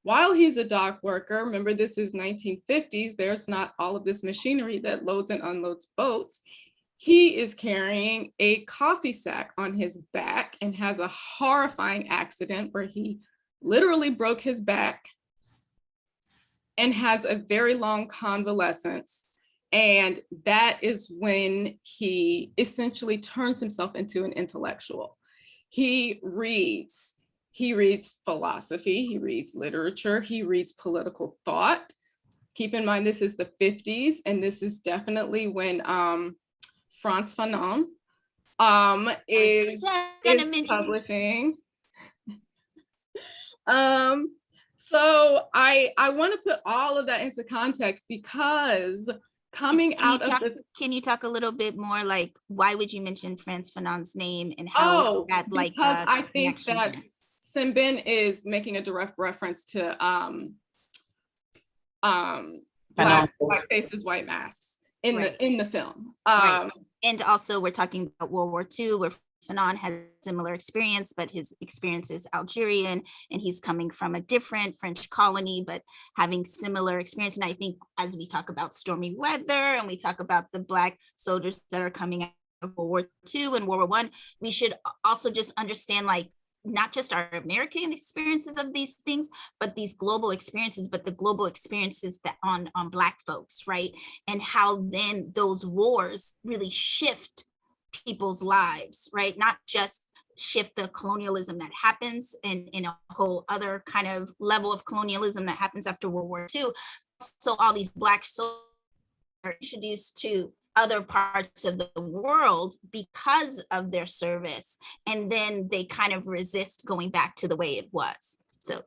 While he's a dock worker, remember this is 1950s, there's not all of this machinery that loads and unloads boats. He is carrying a coffee sack on his back and has a horrifying accident where he literally broke his back and has a very long convalescence. And that is when he essentially turns himself into an intellectual. He reads philosophy, he reads literature, he reads political thought. Keep in mind, this is the 50s, and this is definitely when Frantz Fanon is publishing. So I want to put all of that into context because coming out of the... Can you talk a little bit more, like, why would you mention Frantz Fanon's name and how that, like, because I think that there? Sembène is making a direct reference to black faces, white masks in the film. Right. And also we're talking about World War II, where Fanon has similar experience, but his experience is Algerian and he's coming from a different French colony, but having similar experience. And I think as we talk about stormy weather and we talk about the Black soldiers that are coming out of World War II and World War I, we should also just understand, like, not just our American experiences of these things, but these global experiences, but the global experiences that on Black folks, right? And how then those wars really shift people's lives, right? Not just shift the colonialism that happens in a whole other kind of level of colonialism that happens after World War II. So all these Black soldiers are introduced to other parts of the world because of their service, and then they kind of resist going back to the way it was. So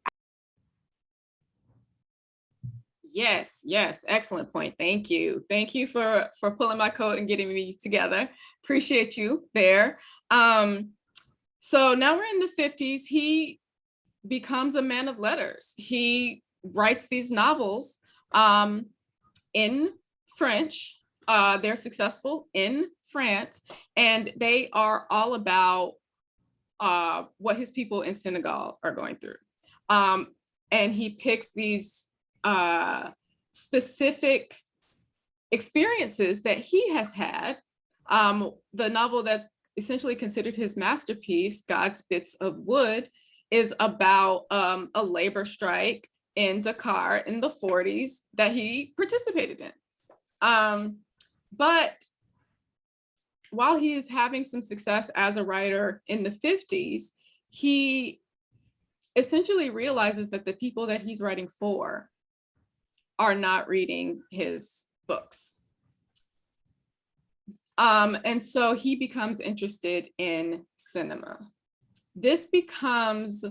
yes, excellent point. Thank you for pulling my coat and getting me together. Appreciate you there. So now we're in the 50s. He becomes a man of letters. He writes these novels in French. They're successful in France, and they are all about what his people in Senegal are going through. And he picks these specific experiences that he has had. The novel that's essentially considered his masterpiece, God's Bits of Wood, is about a labor strike in Dakar in the 40s that he participated in. But while he is having some success as a writer in the 50s, he essentially realizes that the people that he's writing for are not reading his books. And so he becomes interested in cinema. This becomes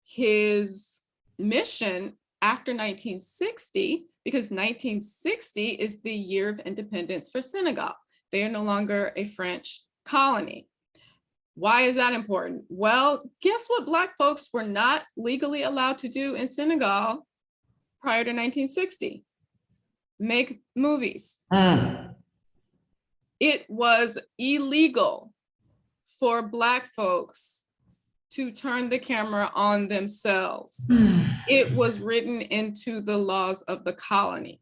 his mission after 1960, because 1960 is the year of independence for Senegal. They are no longer a French colony. Why is that important? Well, guess what Black folks were not legally allowed to do in Senegal prior to 1960? Make movies. It was illegal for Black folks to turn the camera on themselves. It was written into the laws of the colony.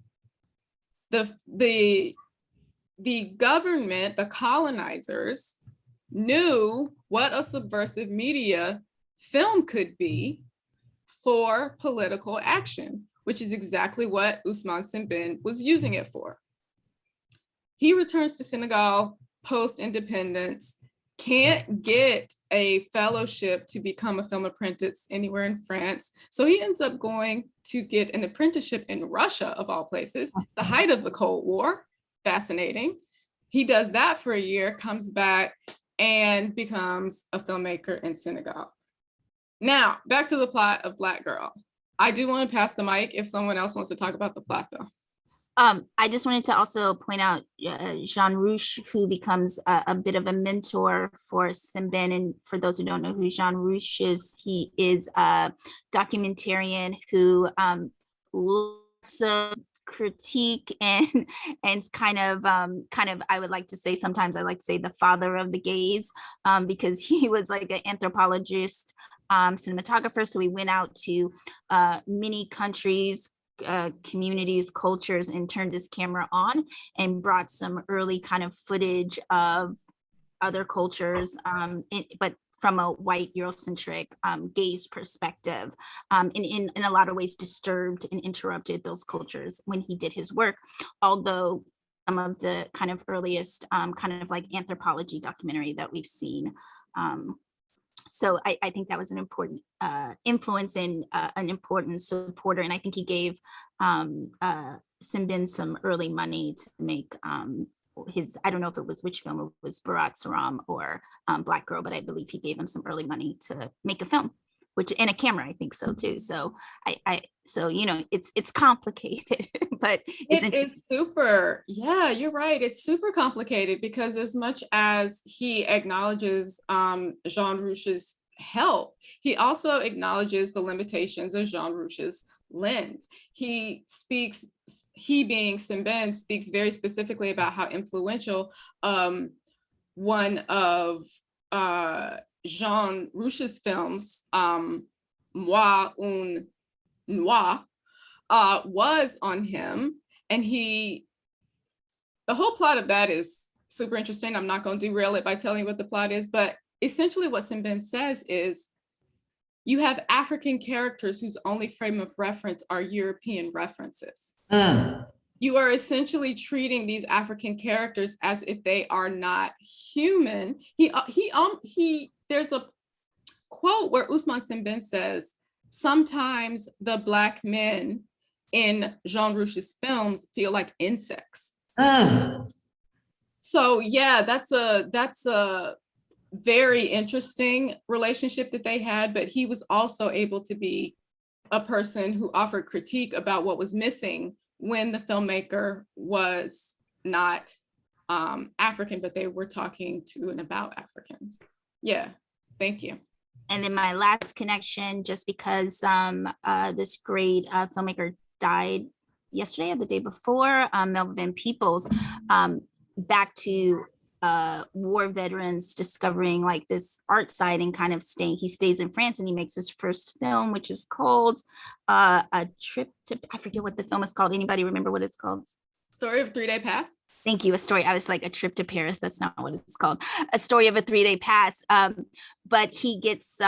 The government, the colonizers, knew what a subversive media film could be for political action, which is exactly what Ousmane Sembène was using it for. He returns to Senegal post-independence, can't get a fellowship to become a film apprentice anywhere in France. So he ends up going to get an apprenticeship in Russia, of all places, the height of the Cold War. Fascinating. He does that for a year, comes back, and becomes a filmmaker in Senegal. Now, back to the plot of Black Girl. I do want to pass the mic if someone else wants to talk about the plot, though. I just wanted to also point out Jean Rouch, who becomes a bit of a mentor for Sembène. And for those who don't know who Jean Rouch is, he is a documentarian who lots of critique and kind of I would like to say, sometimes I like to say, the father of the gays, because he was like an anthropologist, cinematographer. So he went out to many countries, communities, cultures, and turned his camera on and brought some early kind of footage of other cultures, but from a white Eurocentric gaze perspective, and in a lot of ways disturbed and interrupted those cultures when he did his work. Although some of the kind of earliest kind of like anthropology documentary that we've seen. So I think that was an important influence and an important supporter. And I think he gave Sembène some early money to make his, I don't know if it was which film, it was Barat Saram or Black Girl, but I believe he gave him some early money to make a film, which, and a camera, I think so too. So so, you know, it's complicated, but it's super, yeah, you're right. It's super complicated because as much as he acknowledges Jean Rouch's help, he also acknowledges the limitations of Jean Rouch's lens. He being Sembène, speaks very specifically about how influential one of Jean Rouch's films, Moi un Noir, was on him. And the whole plot of that is super interesting. I'm not going to derail it by telling you what the plot is, but essentially what Simbin says is, you have African characters whose only frame of reference are European references. You are essentially treating these African characters as if they are not human. There's a quote where Ousmane Simbin says, sometimes the Black men in Jean Rouche's films feel like insects. So yeah, that's a very interesting relationship that they had, but he was also able to be a person who offered critique about what was missing when the filmmaker was not African, but they were talking to and about Africans. Yeah, thank you. And then my last connection, just because this great filmmaker died yesterday or the day before, Melvin Peoples, back to war veterans discovering like this art side and kind of he stays in France and he makes his first film, which is called A Trip to, I forget what the film is called. Anybody remember what it's called? Story of a 3-Day Pass. Thank you. A story. I was like, A Trip to Paris. That's not what it's called. A Story of a 3-Day Pass. But he gets,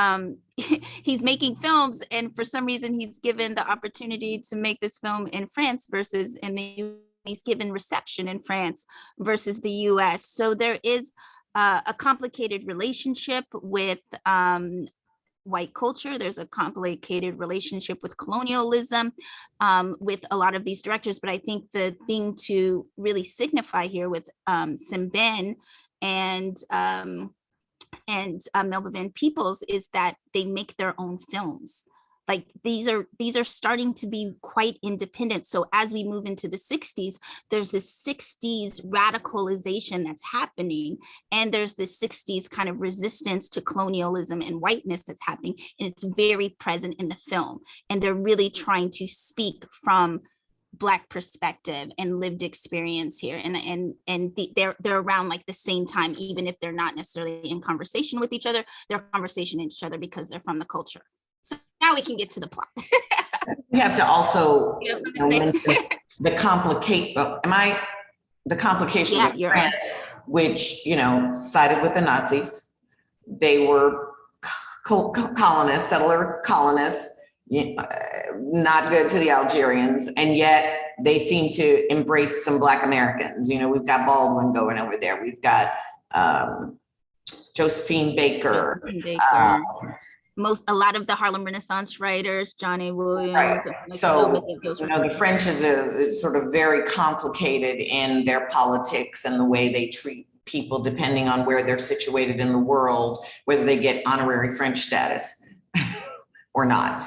he's making films, and for some reason he's given the opportunity to make this film in France versus in the he's given reception in France versus the US. So there is a complicated relationship with white culture. There's a complicated relationship with colonialism with a lot of these directors. But I think the thing to really signify here with Simbin and Melvin Peoples is that they make their own films. Like these are starting to be quite independent. So as we move into the 60s, there's this 60s radicalization that's happening. And there's this 60s kind of resistance to colonialism and whiteness that's happening. And it's very present in the film. And they're really trying to speak from Black perspective and lived experience here. And they're around like the same time, even if they're not necessarily in conversation with each other, they're conversation with each other because they're from the culture. So now we can get to the plot. We have to also mention the complication of France, which sided with the Nazis. They were colonists, settler colonists, not good to the Algerians, and yet they seem to embrace some Black Americans. We've got Baldwin going over there. We've got Josephine Baker. A lot of the Harlem Renaissance writers, John A. Williams. Right. So the French is sort of very complicated in their politics and the way they treat people depending on where they're situated in the world, whether they get honorary French status or not.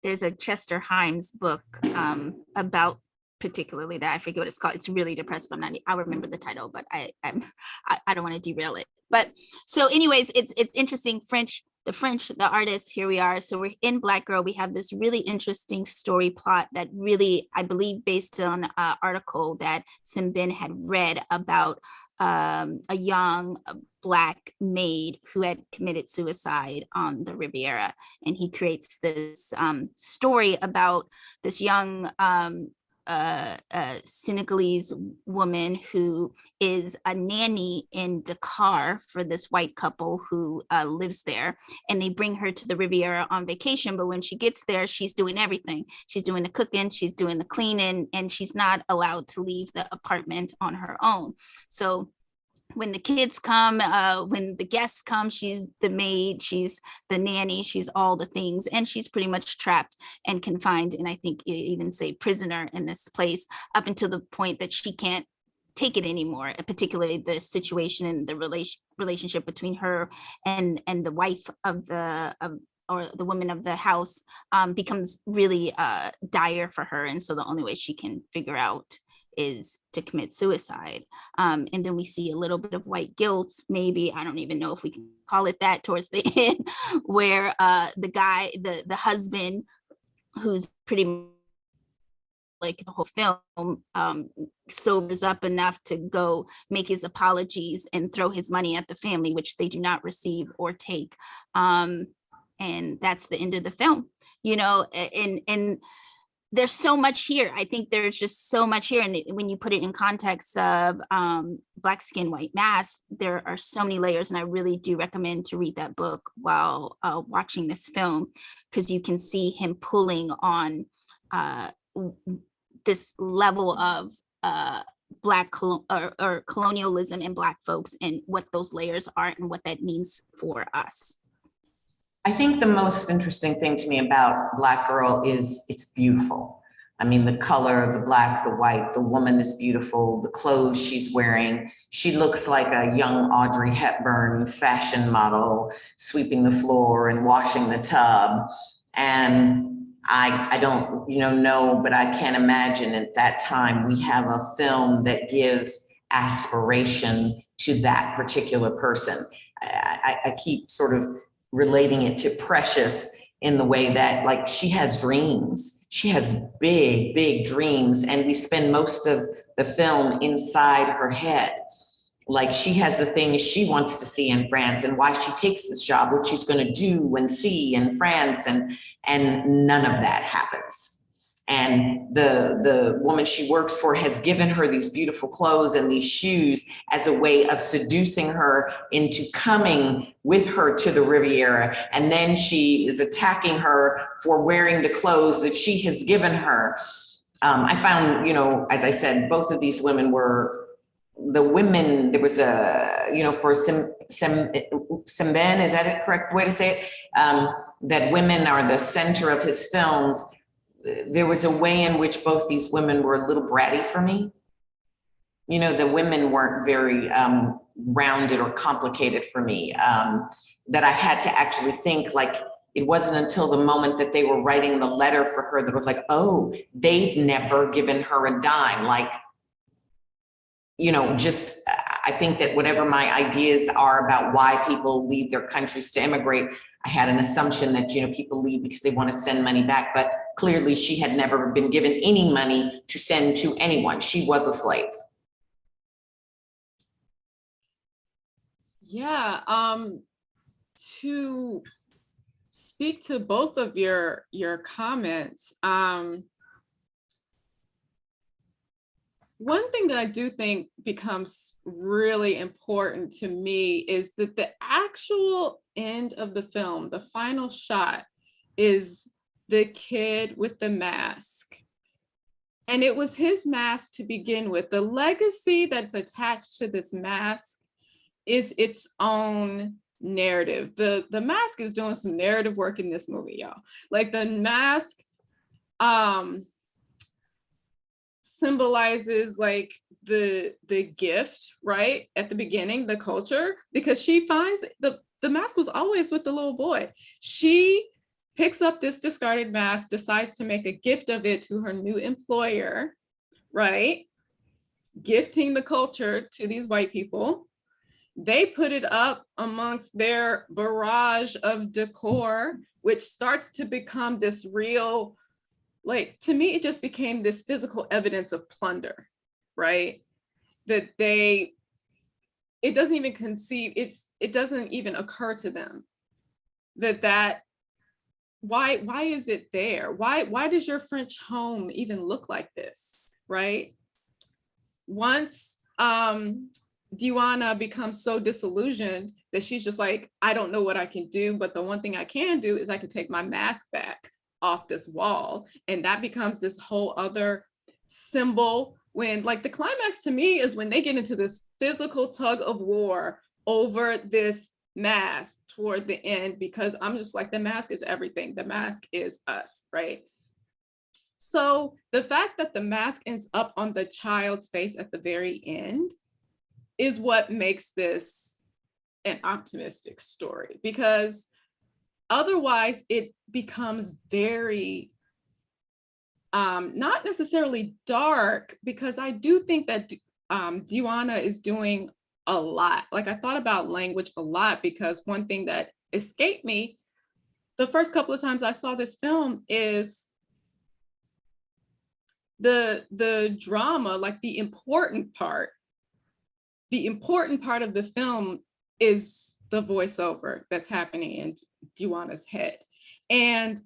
There's a Chester Himes book about particularly that. I forget what it's called. It's really depressive. I'll remember the title, but I don't want to derail it. But so anyways, it's interesting. The artist, here we are. So we're in Black Girl. We have this really interesting story plot that really, I believe, based on an article that Simbin had read about a young Black maid who had committed suicide on the Riviera. And he creates this story about this young Senegalese woman who is a nanny in Dakar for this white couple who lives there, and they bring her to the Riviera on vacation. But when she gets there, she's doing everything. She's doing the cooking, she's doing the cleaning, and she's not allowed to leave the apartment on her own. So when the kids come, when the guests come, she's the maid, she's the nanny, she's all the things, and she's pretty much trapped and confined, and I think even say prisoner in this place up until the point that she can't take it anymore, particularly the situation and the relationship between her and the wife of or the woman of the house becomes really dire for her, and so the only way she can figure out is to commit suicide. And then we see a little bit of white guilt, maybe, I don't even know if we can call it that, towards the end, where the guy, the husband, who's pretty like the whole film, sobers up enough to go make his apologies and throw his money at the family, which they do not receive or take. And that's the end of the film, and there's so much here. I think there's just so much here. And when you put it in context of Black Skin, White Mask, there are so many layers. And I really do recommend to read that book while watching this film, because you can see him pulling on this level of or colonialism in Black folks and what those layers are and what that means for us. I think the most interesting thing to me about Black Girl is it's beautiful. I mean, the color, the black, the white, the woman is beautiful, the clothes she's wearing. She looks like a young Audrey Hepburn fashion model, sweeping the floor and washing the tub. And I don't, know, but I can't imagine at that time we have a film that gives aspiration to that particular person. I keep sort of relating it to Precious in the way that, like, she has dreams. She has big, big dreams, and we spend most of the film inside her head. Like, she has the things she wants to see in France and why she takes this job, what she's going to do and see in France, and none of that happens. And the woman she works for has given her these beautiful clothes and these shoes as a way of seducing her into coming with her to the Riviera. And then she is attacking her for wearing the clothes that she has given her. I found, as I said, both of these women were the women. There was a, for Semben, is that a correct way to say it? That women are the center of his films. There was a way in which both these women were a little bratty for me. The women weren't very rounded or complicated for me, that I had to actually think, like, it wasn't until the moment that they were writing the letter for her that I was like, oh, they've never given her a dime. Like, I think that whatever my ideas are about why people leave their countries to immigrate, I had an assumption that, people leave because they want to send money back, but clearly she had never been given any money to send to anyone. She was a slave. Yeah, to speak to both of your comments, one thing that I do think becomes really important to me is that the actual end of the film, the final shot, is the kid with the mask. And it was his mask to begin with. The legacy that's attached to this mask is its own narrative. The mask is doing some narrative work in this movie, y'all. Like, the mask symbolizes, like, the gift, right? At the beginning, the culture, because she finds the mask was always with the little boy. She picks up this discarded mask, decides to make a gift of it to her new employer, right? Gifting the culture to these white people. They put it up amongst their barrage of decor, which starts to become this real, like, to me, it just became this physical evidence of plunder, right? That it doesn't even conceive, it doesn't even occur to them that why is it there? Why does your French home even look like this, right? Once Diana becomes so disillusioned that she's just like, I don't know what I can do, but the one thing I can do is I can take my mask back off this wall. And that becomes this whole other symbol, when, like, the climax to me is when they get into this physical tug of war over this mask toward the end, because I'm just like, the mask is everything. The mask is us, right? So the fact that the mask ends up on the child's face at the very end is what makes this an optimistic story, because otherwise it becomes very not necessarily dark, because I do think that Diana is doing a lot. Like, I thought about language a lot, because one thing that escaped me the first couple of times I saw this film is the drama, like the important part of the film is the voiceover that's happening in Diana's head. And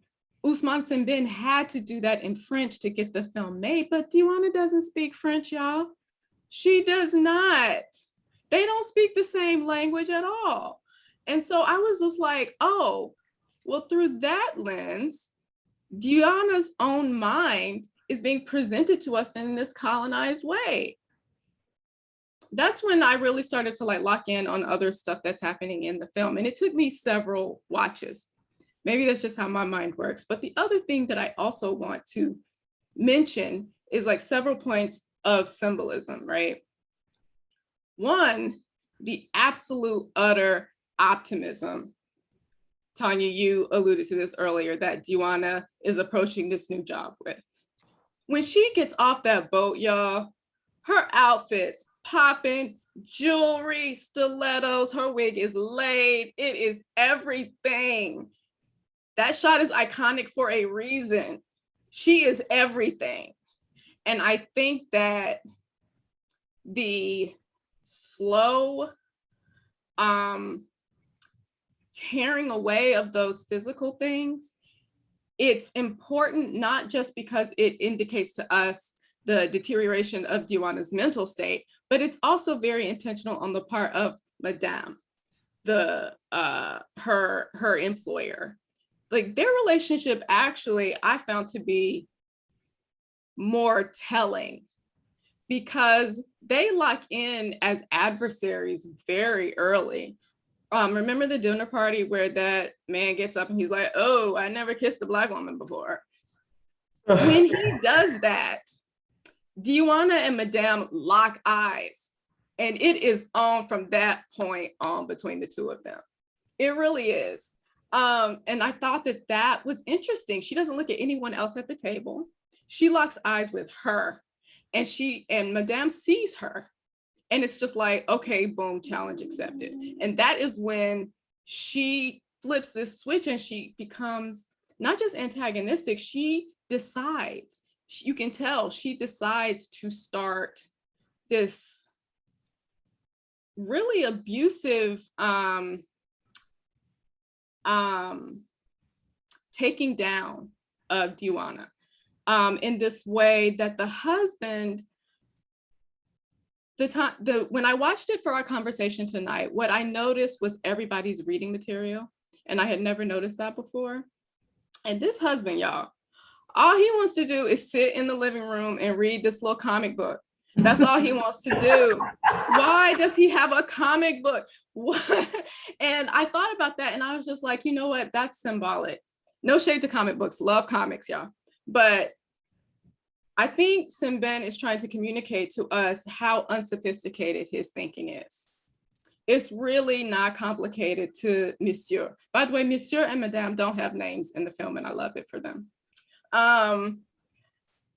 Ousmane Sembène had to do that in French to get the film made, but Diwana doesn't speak French, y'all. She does not. They don't speak the same language at all. And so I was just like, oh, well, through that lens, Diana's own mind is being presented to us in this colonized way. That's when I really started to like lock in on other stuff that's happening in the film. And it took me several watches. Maybe that's just how my mind works. But the other thing that I also want to mention is like several points of symbolism, right? One, the absolute utter optimism. Tonya, you alluded to this earlier, that Diwana is approaching this new job with. When she gets off that boat, y'all, her outfits popping, jewelry, stilettos, her wig is laid. It is everything. That shot is iconic for a reason. She is everything. And I think that the slow tearing away of those physical things, it's important not just because it indicates to us the deterioration of Diwana's mental state, but it's also very intentional on the part of Madame, her employer. Like their relationship actually, I found to be more telling because they lock in as adversaries very early. Remember the dinner party where that man gets up and he's like, oh, I never kissed a Black woman before. When he does that, Diwana and Madame lock eyes, and it is on from that point on between the two of them. It really is. And I thought that that was interesting. She doesn't look at anyone else at the table. She locks eyes with her, and Madame sees her. And it's just like, okay, boom, challenge accepted. And that is when she flips this switch and she becomes not just antagonistic, she decides, you can tell she decides to start this really abusive taking down of Diwana in this way that the husband, when I watched it for our conversation tonight, what I noticed was everybody's reading material, and I had never noticed that before. And this husband, y'all, all he wants to do is sit in the living room and read this little comic book. That's all he wants to do. Why does he have a comic book? What? And I thought about that and I was just like, you know what? That's symbolic. No shade to comic books. Love comics, y'all. But I think Sembène is trying to communicate to us how unsophisticated his thinking is. It's really not complicated to Monsieur. By the way, Monsieur and Madame don't have names in the film and I love it for them.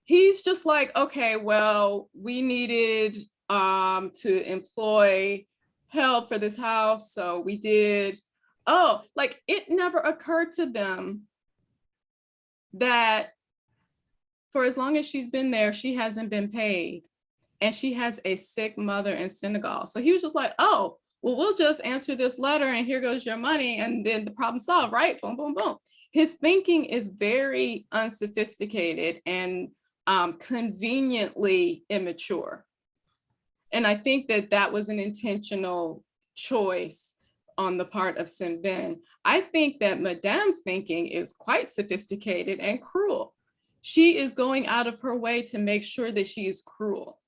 He's just like, okay, well, we needed to employ help for this house, so we did. Oh, like it never occurred to them that for as long as she's been there, she hasn't been paid. And she has a sick mother in Senegal. So he was just like, oh, well, we'll just answer this letter and here goes your money. And then the problem solved, right? Boom, boom, boom. His thinking is very unsophisticated and conveniently immature. And I think that that was an intentional choice on the part of Sembène. I think that Madame's thinking is quite sophisticated and cruel. She is going out of her way to make sure that she is cruel.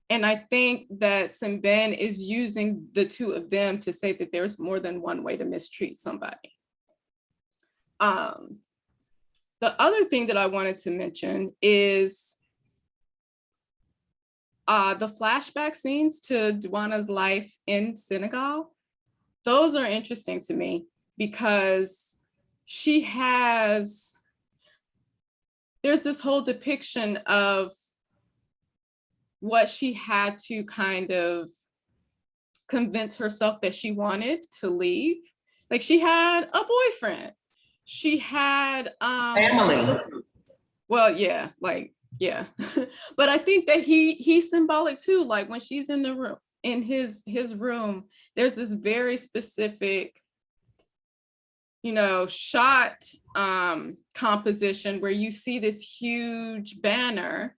And I think that Sembène is using the two of them to say that there's more than one way to mistreat somebody. The other thing that I wanted to mention is the flashback scenes to Diwana's life in Senegal. Those are interesting to me because there's this whole depiction of what she had to kind of convince herself that she wanted to leave. Like she had a boyfriend. She had family. Well, yeah, like, yeah. But I think that he's symbolic too. Like when she's in the room, in his room, there's this very specific shot composition where you see this huge banner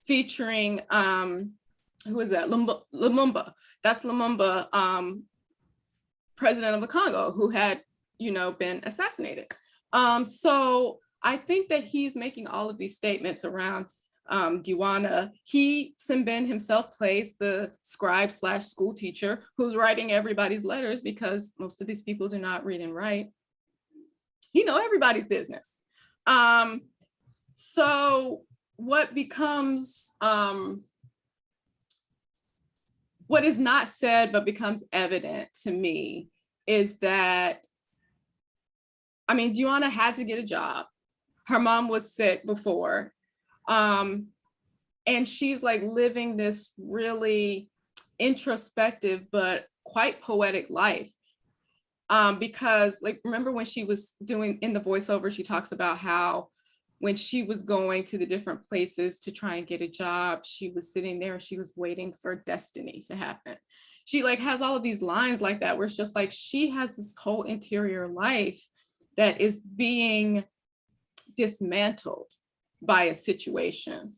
featuring, who is that? Lumumba. That's Lumumba, president of the Congo, who had, been assassinated. So I think that he's making all of these statements around Diwana. Simbin himself plays the scribe/school teacher who's writing everybody's letters, because most of these people do not read and write. He know everybody's business. So what becomes, what is not said but becomes evident to me is that, Diwana had to get a job. Her mom was sick before. And she's like living this really introspective but quite poetic life. Because remember when she was doing in the voiceover, she talks about how when she was going to the different places to try and get a job, she was sitting there and she was waiting for destiny to happen. She has all of these lines like that, where it's just she has this whole interior life that is being dismantled by a situation.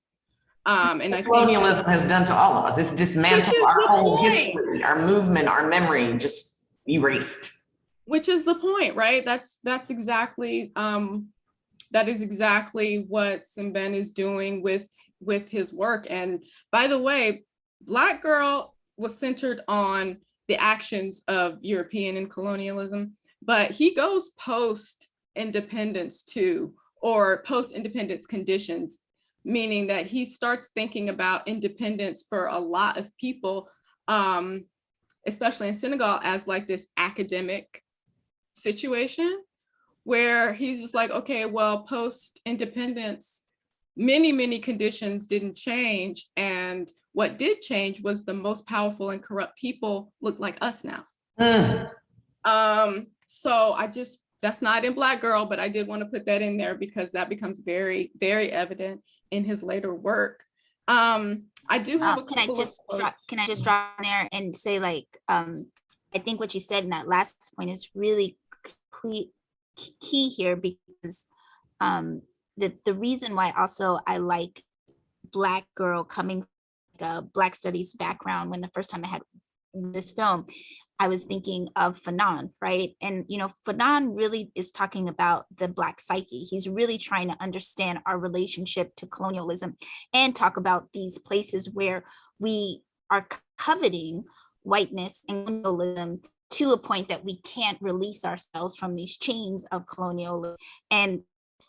And I think colonialism has done to all of us. It's dismantled our whole history, our movement, our memory, just erased. Which is the point, right? That's exactly that is exactly what Simbin is doing with his work. And by the way, Black Girl was centered on the actions of European and colonialism, but he goes post-independence too, or post-independence conditions, meaning that he starts thinking about independence for a lot of people, especially in Senegal, as this academic situation, where he's just okay, well, post-independence, many conditions didn't change. And what did change was the most powerful and corrupt people look like us now. So that's not in Black Girl, but I did want to put that in there because that becomes very, very evident in his later work. I do have can I just drop in there and say I think what you said in that last point is really key here, because the reason why also I like Black Girl coming from a Black studies background, when the first time I had this film, I was thinking of Fanon, right? And Fanon really is talking about the Black psyche. He's really trying to understand our relationship to colonialism and talk about these places where we are coveting whiteness and colonialism to a point that we can't release ourselves from these chains of colonialism. And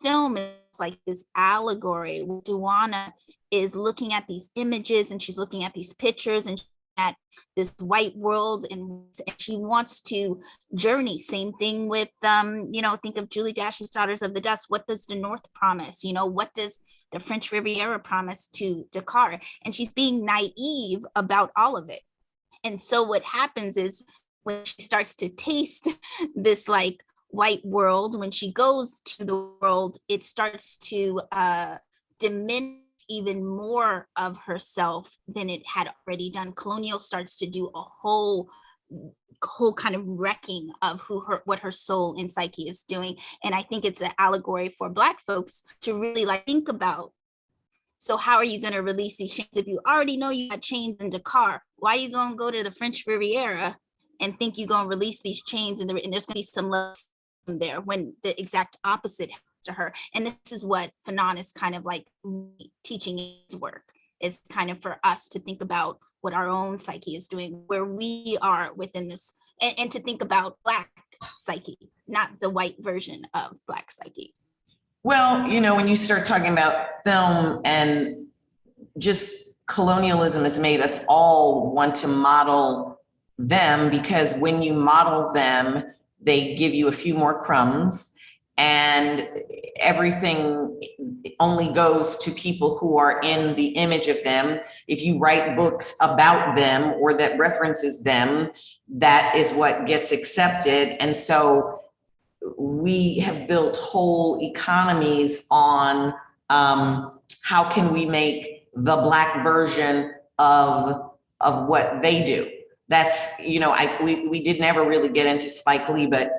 film is like this allegory. Diwana is looking at these images and she's looking at these pictures and at this white world, and she wants to journey. Same thing with think of Julie Dash's Daughters of the Dust. What does the North promise? What does the French Riviera promise to Dakar? And she's being naive about all of it. And so what happens is, when she starts to taste this white world, when she goes to the world, it starts to diminish even more of herself than it had already done. Colonial starts to do a whole kind of wrecking of what her soul and psyche is doing. And I think it's an allegory for Black folks to really think about. So how are you going to release these chains if you already know you got chains in Dakar? Why are you going to go to the French Riviera and think you're going to release these chains and there's going to be some love from there, when the exact opposite happens to her? And this is what Fanon is kind of teaching his work, is kind of for us to think about what our own psyche is doing, where we are within this, and to think about Black psyche, not the white version of Black psyche. Well, when you start talking about film and just colonialism has made us all want to model them, because when you model them, they give you a few more crumbs, and everything only goes to people who are in the image of them. If you write books about them or that references them, that is what gets accepted. And so we have built whole economies on how can we make the Black version of what they do. That's, we didn't ever really get into Spike Lee, but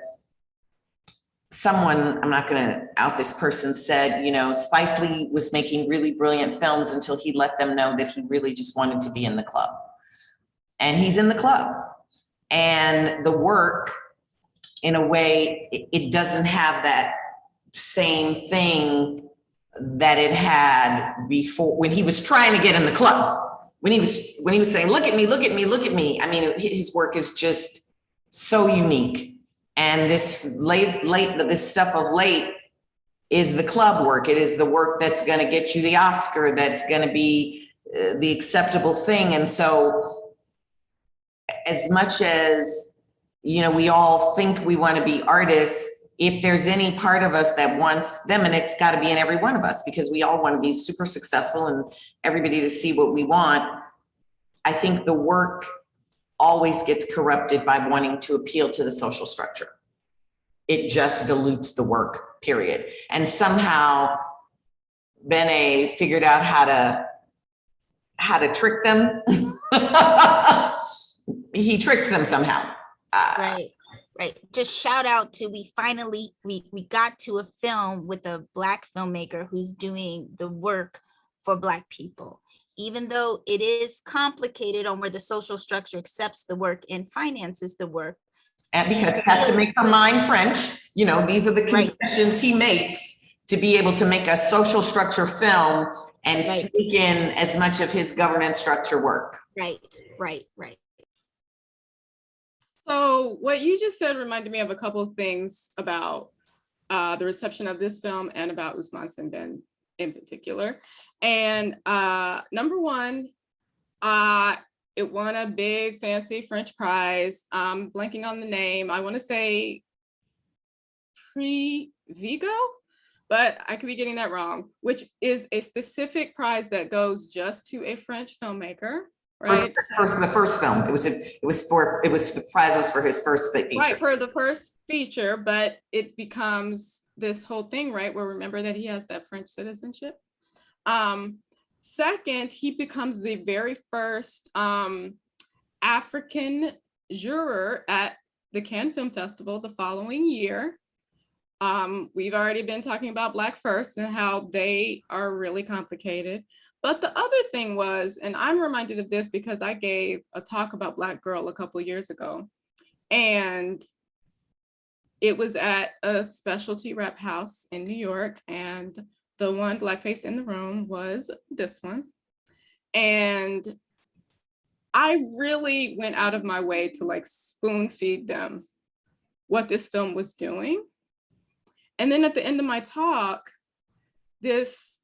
someone, I'm not going to out this person, said, you know, Spike Lee was making really brilliant films until he let them know that he really just wanted to be in the club. And he's in the club. And the work, in a way, it doesn't have that same thing that it had before when he was trying to get in the club. When he was saying, look at me, look at me, look at me. I mean, his work is just so unique. And this this stuff of late is the club work. It is the work that's going to get you the Oscar, that's going to be the acceptable thing. And so as much as, you know, we all think we want to be artists, if there's any part of us that wants them, and it's got to be in every one of us, because we all want to be super successful and everybody to see what we want. I think the work always gets corrupted by wanting to appeal to the social structure. It just dilutes the work, period. And somehow Bene figured out how to trick them. He tricked them somehow. Right. Just shout out to, we got to a film with a Black filmmaker who's doing the work for Black people. Even though it is complicated on where the social structure accepts the work and finances the work. And because he has to make her mind French, you know, these are the concessions he makes to be able to make a social structure film and sneak in as much of his governance structure work. Right. So what you just said reminded me of a couple of things about the reception of this film and about Ousmane Sembène in particular. And number one, it won a big fancy French prize. I'm blanking on the name. I want to say Prix Vigo, but I could be getting that wrong, which is a specific prize that goes just to a French filmmaker. Right. The first film. The prize was for his first feature. Right, for the first feature, but it becomes this whole thing, right? Where remember that he has that French citizenship. Second, he becomes the very first African juror at the Cannes Film Festival the following year. We've already been talking about Black First and how they are really complicated. But the other thing was, and I'm reminded of this because I gave a talk about Black Girl a couple of years ago, and it was at a specialty rep house in New York, and the one Blackface in the room was this one. And I really went out of my way to like spoon feed them what this film was doing. And then at the end of my talk, this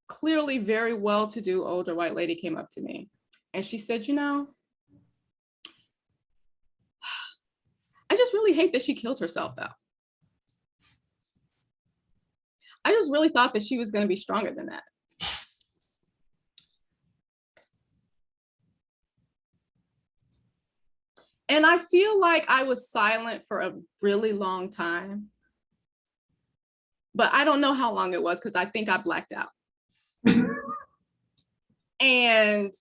clearly very well-to-do older white lady came up to me and she said, you know, I just really hate that she killed herself though. I just really thought that she was going to be stronger than that. And I feel like I was silent for a really long time, but I don't know how long it was because I think I blacked out. And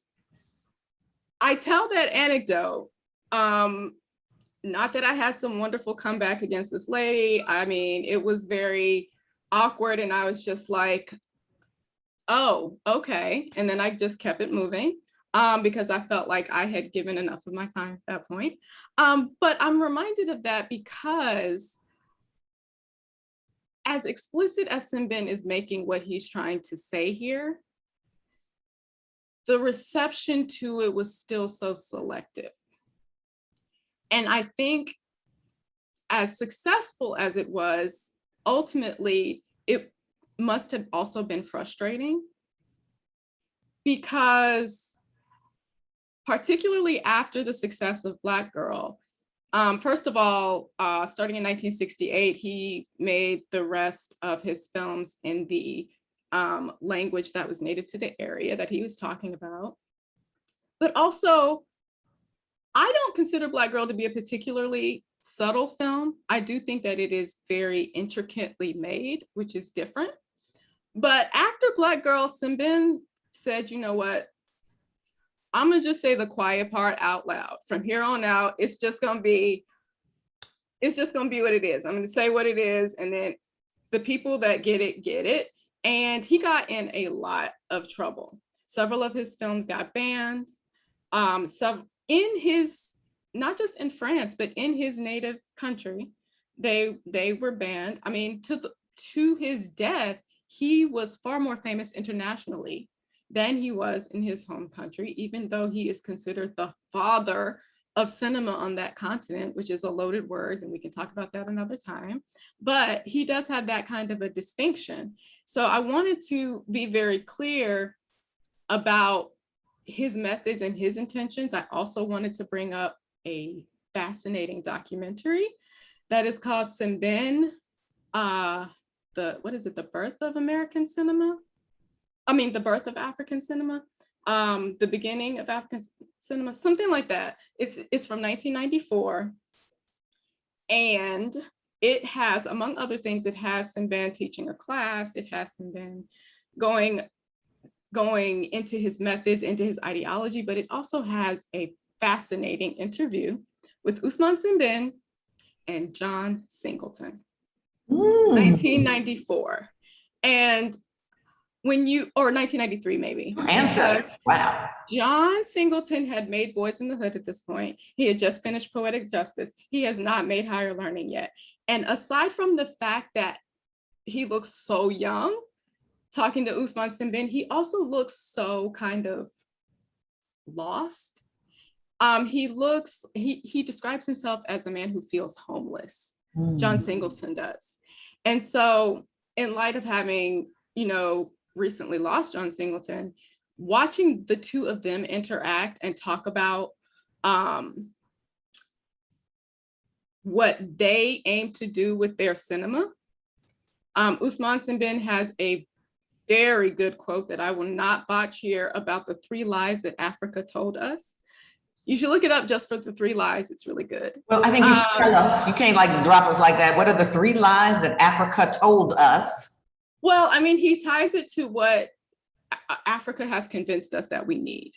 I tell that anecdote, not that I had some wonderful comeback against this lady. I mean, it was very awkward and I was just like, oh, okay. And then I just kept it moving because I felt like I had given enough of my time at that point. But I'm reminded of that because as explicit as Sembène is making what he's trying to say here, the reception to it was still so selective. And I think as successful as it was, ultimately, it must have also been frustrating because particularly after the success of Black Girl, first of all, starting in 1968, he made the rest of his films in the language that was native to the area that he was talking about. But also, I don't consider Black Girl to be a particularly subtle film. I do think that it is very intricately made, which is different. But after Black Girl, Sembène said, you know what? I'm gonna just say the quiet part out loud. From here on out, it's just gonna be It's just going to be what it is. I'm going to say what it is, and then the people that get it, get it. And he got in a lot of trouble. Several of his films got banned. So in his, not just in France, but in his native country, they were banned. I mean, to his death, he was far more famous internationally than he was in his home country, even though he is considered the father of cinema on that continent, which is a loaded word, and we can talk about that another time. But he does have that kind of a distinction. So I wanted to be very clear about his methods and his intentions. I also wanted to bring up a fascinating documentary that is called Simbin, The Birth of American Cinema? I mean, The Birth of African Cinema, The Beginning of African Cinema, something like that. It's from 1994. And it has, among other things, it has Simbin teaching a class. It has Simbin going into his methods, into his ideology, but it also has a fascinating interview with Ousmane Simbin and John Singleton, 1994. And or 1993 maybe. Ancestors, wow. John Singleton had made Boys in the Hood at this point. He had just finished Poetic Justice. He has not made Higher Learning yet. And aside from the fact that he looks so young, talking to Ousmane Simbin, he also looks so kind of lost. He describes himself as a man who feels homeless. John Singleton does. And so in light of having, recently lost John Singleton, watching the two of them interact and talk about what they aim to do with their cinema. Ousmane Simbin has a very good quote that I will not botch here about the 3 lies that Africa told us. You should look it up just for the 3 lies. It's really good. Well, I think you should tell us. You can't drop us like that. What are the 3 lies that Africa told us? Well, I mean, he ties it to what Africa has convinced us that we need.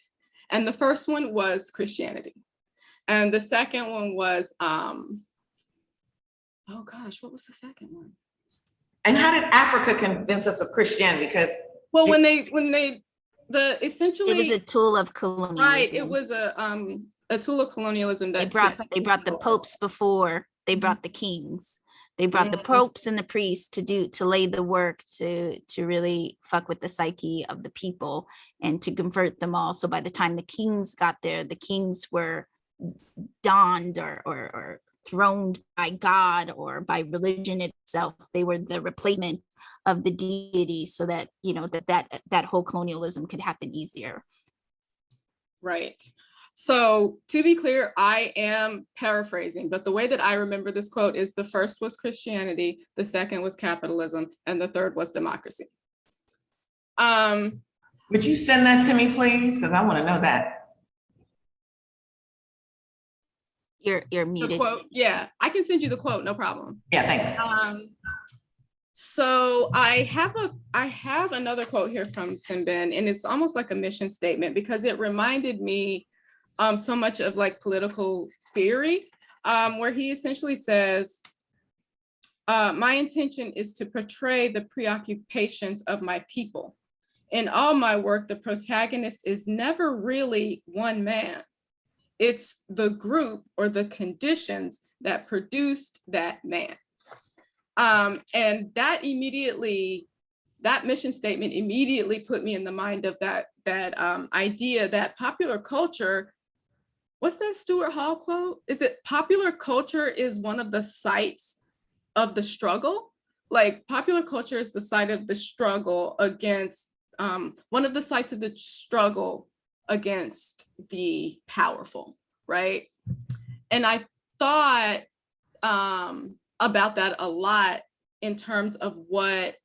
And the first one was Christianity. And the second one was, oh gosh, what was the second one? And how did Africa convince us of Christianity? Because essentially it was a tool of colonialism. Right, it was a tool of colonialism that they brought the popes before. They brought the kings. They brought the popes and the priests to lay the work to really fuck with the psyche of the people and to convert them all. So by the time the kings got there, the kings were donned or throned by God or by religion itself. They were the replacement of the deity, so that that whole colonialism could happen easier. Right. So to be clear, I am paraphrasing, but the way that I remember this quote is the first was Christianity, the second was capitalism, and the third was democracy. Would you send that to me, please? Because I want to know that. You're muted. The quote, yeah, I can send you the quote, no problem. Yeah, thanks. So I have another quote here from Simbin, and it's almost like a mission statement because it reminded me so much of political theory, where he essentially says, my intention is to portray the preoccupations of my people. In all my work, the protagonist is never really one man. It's the group or the conditions that produced that man. And that mission statement immediately put me in the mind of that idea that popular culture, what's that Stuart Hall quote? Is it popular culture is one of the sites of the struggle? Popular culture is the site of the struggle against, one of the sites of the struggle against the powerful, right? And I thought about that a lot in terms of what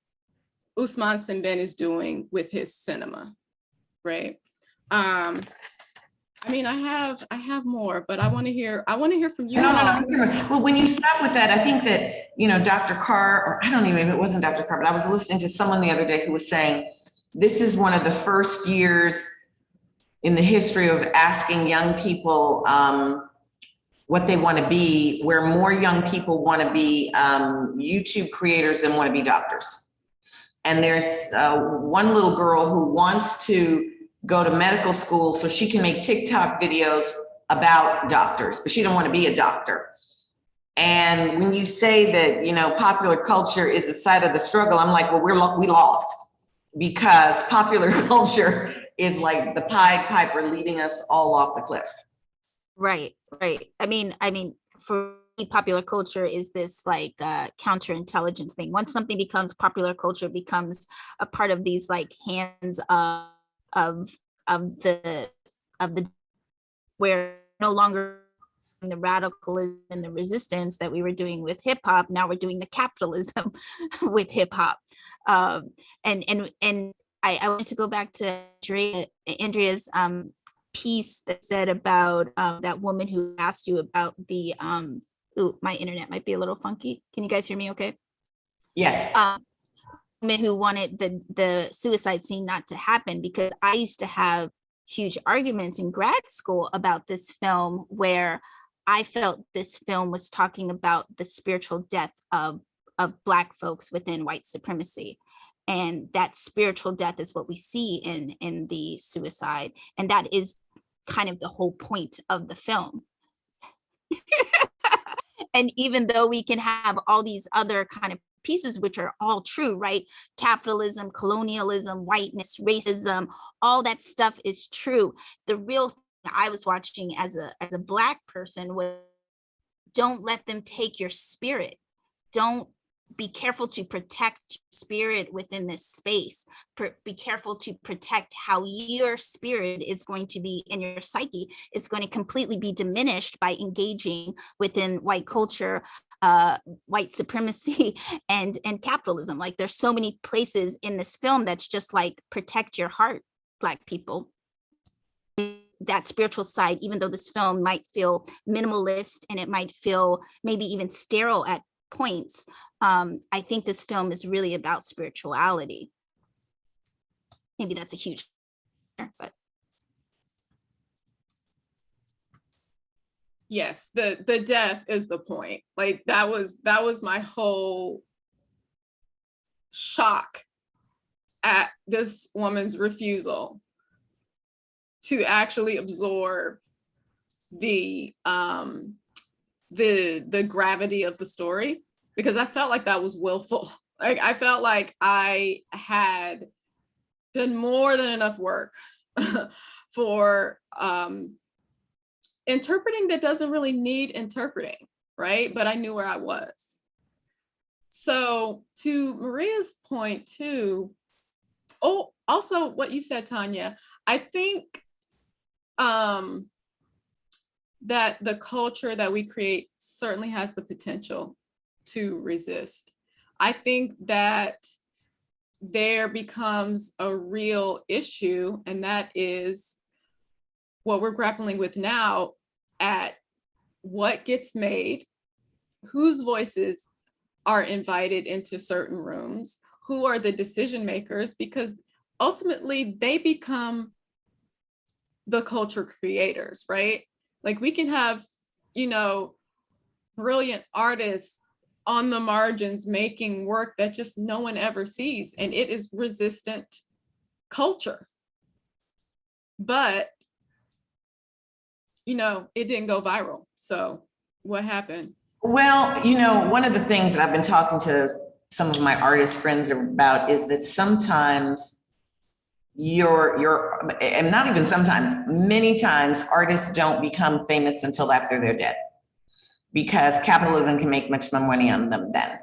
Ousmane Simbin is doing with his cinema, right? I mean, I have more, but I want to hear from you. No. Well, when you stop with that, I think that, Dr. Carr, or I don't even know if it wasn't Dr. Carr, but I was listening to someone the other day who was saying, this is one of the first years in the history of asking young people what they want to be, where more young people want to be YouTube creators than want to be doctors. And there's one little girl who wants to go to medical school so she can make TikTok videos about doctors, but she don't want to be a doctor. And when you say that, you know, popular culture is the side of the struggle, I'm like, well, we lost, because popular culture is like the Pied Piper leading us all off the cliff. Right. I mean, for me, popular culture is this like counterintelligence thing. Once something becomes popular culture, it becomes a part of these like hands of the where no longer the radicalism and the resistance that we were doing with hip hop. Now we're doing the capitalism with hip hop. And I want to go back to Andrea's piece that said about that woman who asked you about the ooh, my internet might be a little funky. Can you guys hear me okay? Yes. Woman who wanted the suicide scene not to happen, because I used to have huge arguments in grad school about this film, where I felt this film was talking about the spiritual death of Black folks within white supremacy. And that spiritual death is what we see in the suicide. And that is kind of the whole point of the film. And even though we can have all these other kind of pieces, which are all true, right? Capitalism, colonialism, whiteness, racism, all that stuff is true. The real thing I was watching as a Black person was, don't let them take your spirit. Don't be careful to protect spirit within this space. Be careful to protect how your spirit is going to be, and your psyche is going to completely be diminished by engaging within white culture, white supremacy, and capitalism. Like, there's so many places in this film that's just like, protect your heart, Black people. That spiritual side, even though this film might feel minimalist and it might feel maybe even sterile at points, I think this film is really about spirituality. Maybe that's a huge, but yes, the death is the point. Like, that was my whole shock at this woman's refusal to actually absorb the gravity of the story, because I felt like that was willful. Like, I felt like I had done more than enough work for interpreting that doesn't really need interpreting, right? But I knew where I was. So to Maria's point too, oh, also what you said, Tonya, I think that the culture that we create certainly has the potential to resist. I think that there becomes a real issue, and that is what we're grappling with now, at what gets made, whose voices are invited into certain rooms, who are the decision makers, because ultimately they become the culture creators, right? Like, we can have, you know, brilliant artists on the margins making work that just no one ever sees, and it is resistant culture. But, you know, it didn't go viral. So what happened? Well, you know, one of the things that I've been talking to some of my artist friends about is that sometimes and not even sometimes, many times artists don't become famous until after they're dead, because capitalism can make much more money on them then.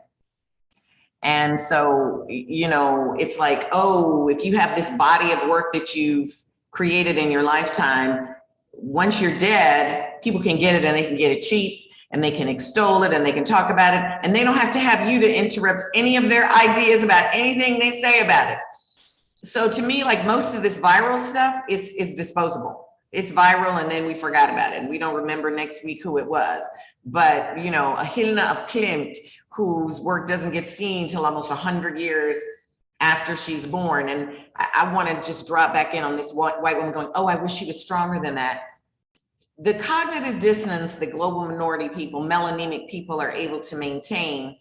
And so, you know, it's like, oh, if you have this body of work that you've created in your lifetime, once you're dead, people can get it, and they can get it cheap, and they can extol it, and they can talk about it, and they don't have to have you to interrupt any of their ideas about anything they say about it. So to me, like, most of this viral stuff is disposable. It's viral, and then we forgot about it, and we don't remember next week who it was. But, you know, a Hilna of Klimt, whose work doesn't get seen till almost 100 years after she's born. And I want to just drop back in on this white woman going, oh, I wish she was stronger than that. the cognitive dissonance that global minority people, melanemic people are able to maintain,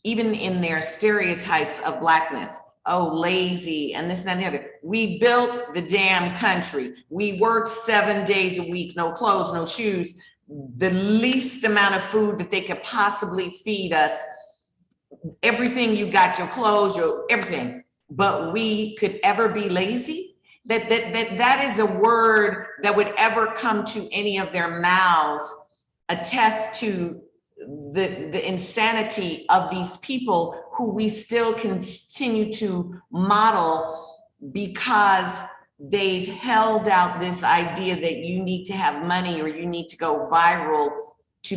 even in their stereotypes of Blackness. Oh, lazy and this and that and the other. We built the damn country. We worked 7 days a week, no clothes, no shoes, the least amount of food that they could possibly feed us. Everything you got, your clothes, your everything. But we could ever be lazy? That is a word that would ever come to any of their mouths attest to the insanity of these people who we still continue to model because they've held out this idea that you need to have money or you need to go viral to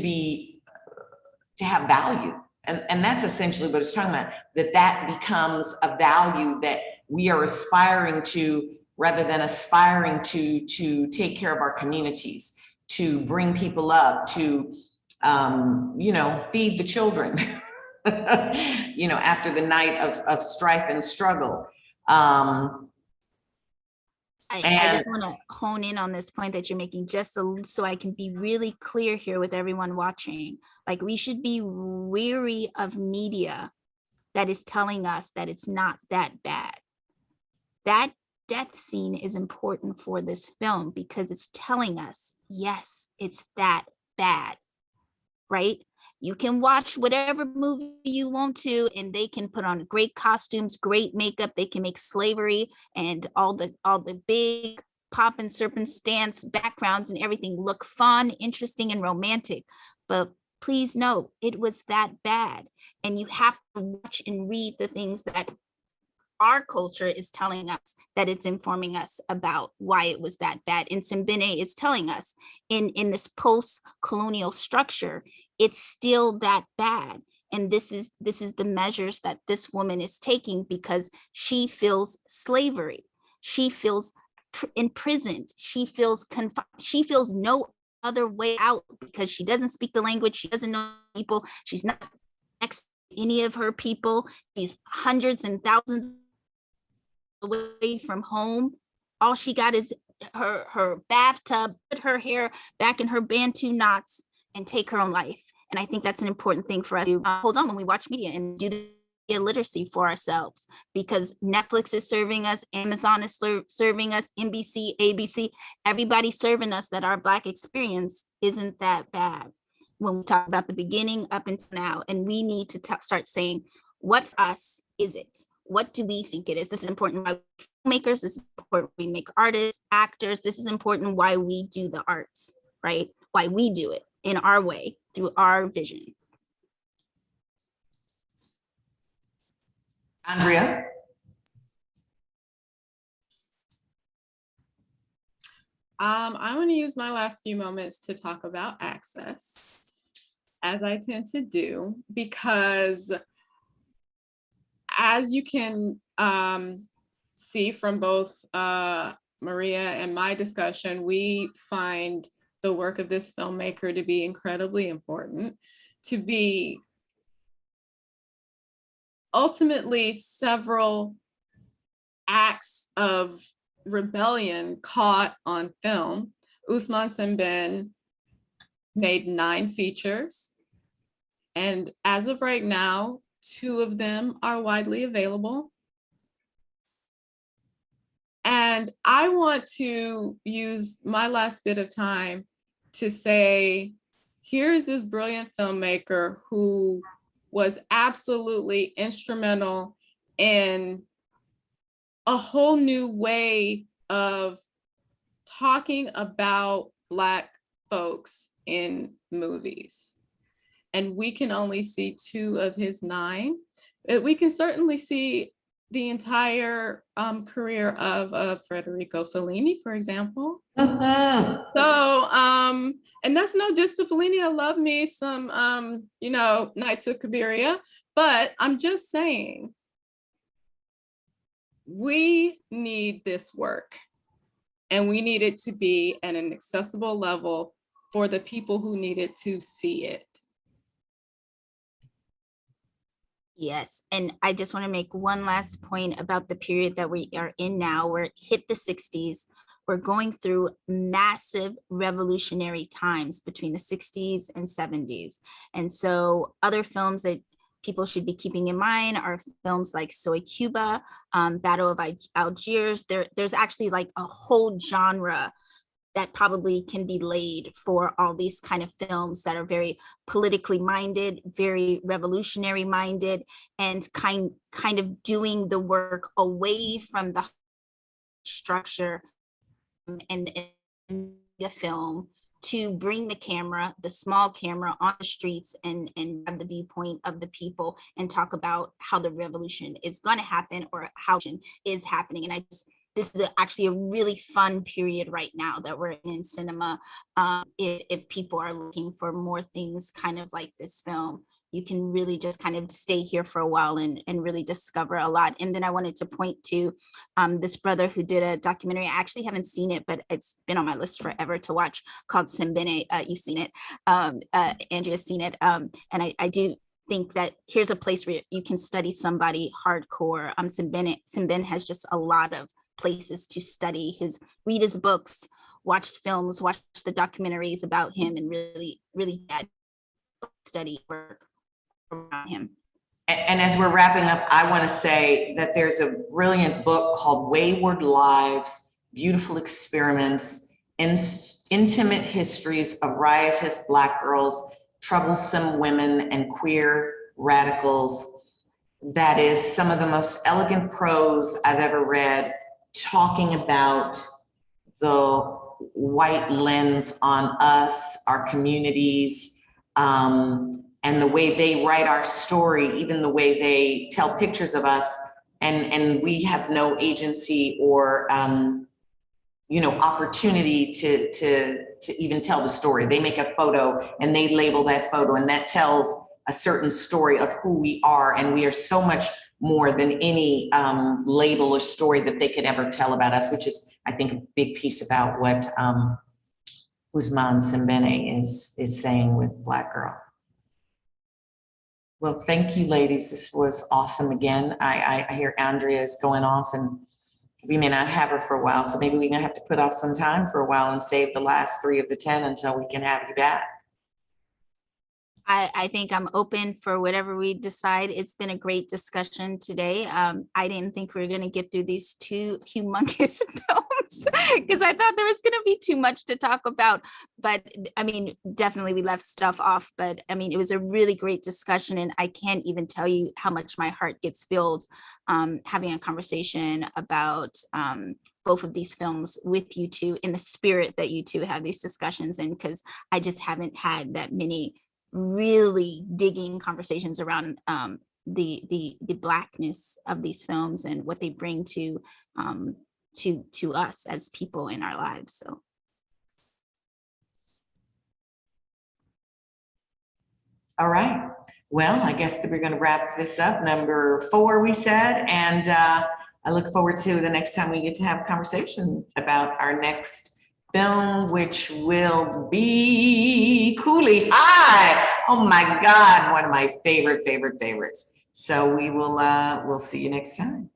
have value. And that's essentially what it's talking about, that becomes a value that we are aspiring to, rather than aspiring to take care of our communities, to bring people up, to feed the children, after the night of strife and struggle. I just want to hone in on this point that you're making, just so I can be really clear here with everyone watching. Like, we should be weary of media that is telling us that it's not that bad. That death scene is important for this film because it's telling us, yes, it's that bad, right? You can watch whatever movie you want to, and they can put on great costumes, great makeup. They can make slavery and all the big pop and circumstance backgrounds and everything look fun, interesting, and romantic. But please note, it was that bad. And you have to watch and read the things that our culture is telling us, that it's informing us about why it was that bad. And Simbine is telling us in this post-colonial structure, it's still that bad. And this is the measures that this woman is taking because she feels slavery. She feels imprisoned. She feels confined. She feels no other way out because she doesn't speak the language. She doesn't know people. She's not next to any of her people. She's hundreds and thousands away from home. All she got is her bathtub, put her hair back in her Bantu knots and take her own life. And I think that's an important thing for us to hold on when we watch media and do the literacy for ourselves, because Netflix is serving us, Amazon is serving us, NBC, ABC, everybody's serving us that our Black experience isn't that bad when we talk about the beginning up until now. And we need to start saying, what for us is it? What do we think it is? This is important why filmmakers, this is important we make artists, actors, this is important why we do the arts, right? Why we do it in our way, through our vision. Andrea? I want to use my last few moments to talk about access, as I tend to do, because as you can see from both Maria and my discussion, we find the work of this filmmaker to be incredibly important, to be ultimately several acts of rebellion caught on film. Ousmane Sembène made 9 features, and as of right now, 2 of them are widely available. And I want to use my last bit of time to say, here's this brilliant filmmaker who was absolutely instrumental in a whole new way of talking about Black folks in movies. And we can only see 2 of his 9. We can certainly see the entire career of Federico Fellini, for example. So, and that's no diss to Fellini. I love me some, Nights of Cabiria, but I'm just saying, we need this work, and we need it to be at an accessible level for the people who needed to see it. Yes, and I just want to make one last point about the period that we are in now. We're hit the 60s. we're going through massive revolutionary times between the 60s and 70s. And so other films that people should be keeping in mind are films like Soy Cuba, Battle of Algiers. There's actually like a whole genre that probably can be laid for all these kind of films that are very politically minded, very revolutionary minded, and kind of doing the work away from the structure and the film to bring the camera, the small camera, on the streets and have the viewpoint of the people and talk about how the revolution is going to happen or how it is happening. And this is actually a really fun period right now that we're in cinema. If people are looking for more things kind of like this film, you can really just kind of stay here for a while and really discover a lot. And then I wanted to point to this brother who did a documentary. I actually haven't seen it, but it's been on my list forever to watch, called Simbene. You've seen it. Andrea's seen it. And I do think that here's a place where you can study somebody hardcore. Simbene has just a lot of places to study read his books, watch films, watch the documentaries about him, and really study work around him. And as we're wrapping up, I want to say that there's a brilliant book called Wayward Lives, Beautiful Experiments, Intimate Histories of Riotous Black Girls, Troublesome Women, and Queer Radicals. That is some of the most elegant prose I've ever read, talking about the white lens on us, our communities, and the way they write our story, even the way they tell pictures of us, and we have no agency or opportunity to even tell the story. They make a photo and they label that photo, and that tells a certain story of who we are, and we are so much more than any label or story that they could ever tell about us, which is, I think, a big piece about what Ousmane Simbene is saying with Black Girl. Well, thank you, ladies. This was awesome again. I hear Andrea is going off, and we may not have her for a while, so maybe we're gonna have to put off some time for a while and save the last 3 of the 10 until we can have you back. I think I'm open for whatever we decide. It's been a great discussion today. I didn't think we were going to get through these 2 humongous films because I thought there was going to be too much to talk about. But I mean, definitely we left stuff off. But I mean, it was a really great discussion, and I can't even tell you how much my heart gets filled having a conversation about both of these films with you two, in the spirit that you two have these discussions in, because I just haven't had that many really digging conversations around the Blackness of these films and what they bring to us as people in our lives. So all right, well, I guess that we're going to wrap this up, number 4 we said, and I look forward to the next time we get to have a conversation about our next film, which will be Coolie High. Oh my God, one of my favorites. So we will, we'll see you next time.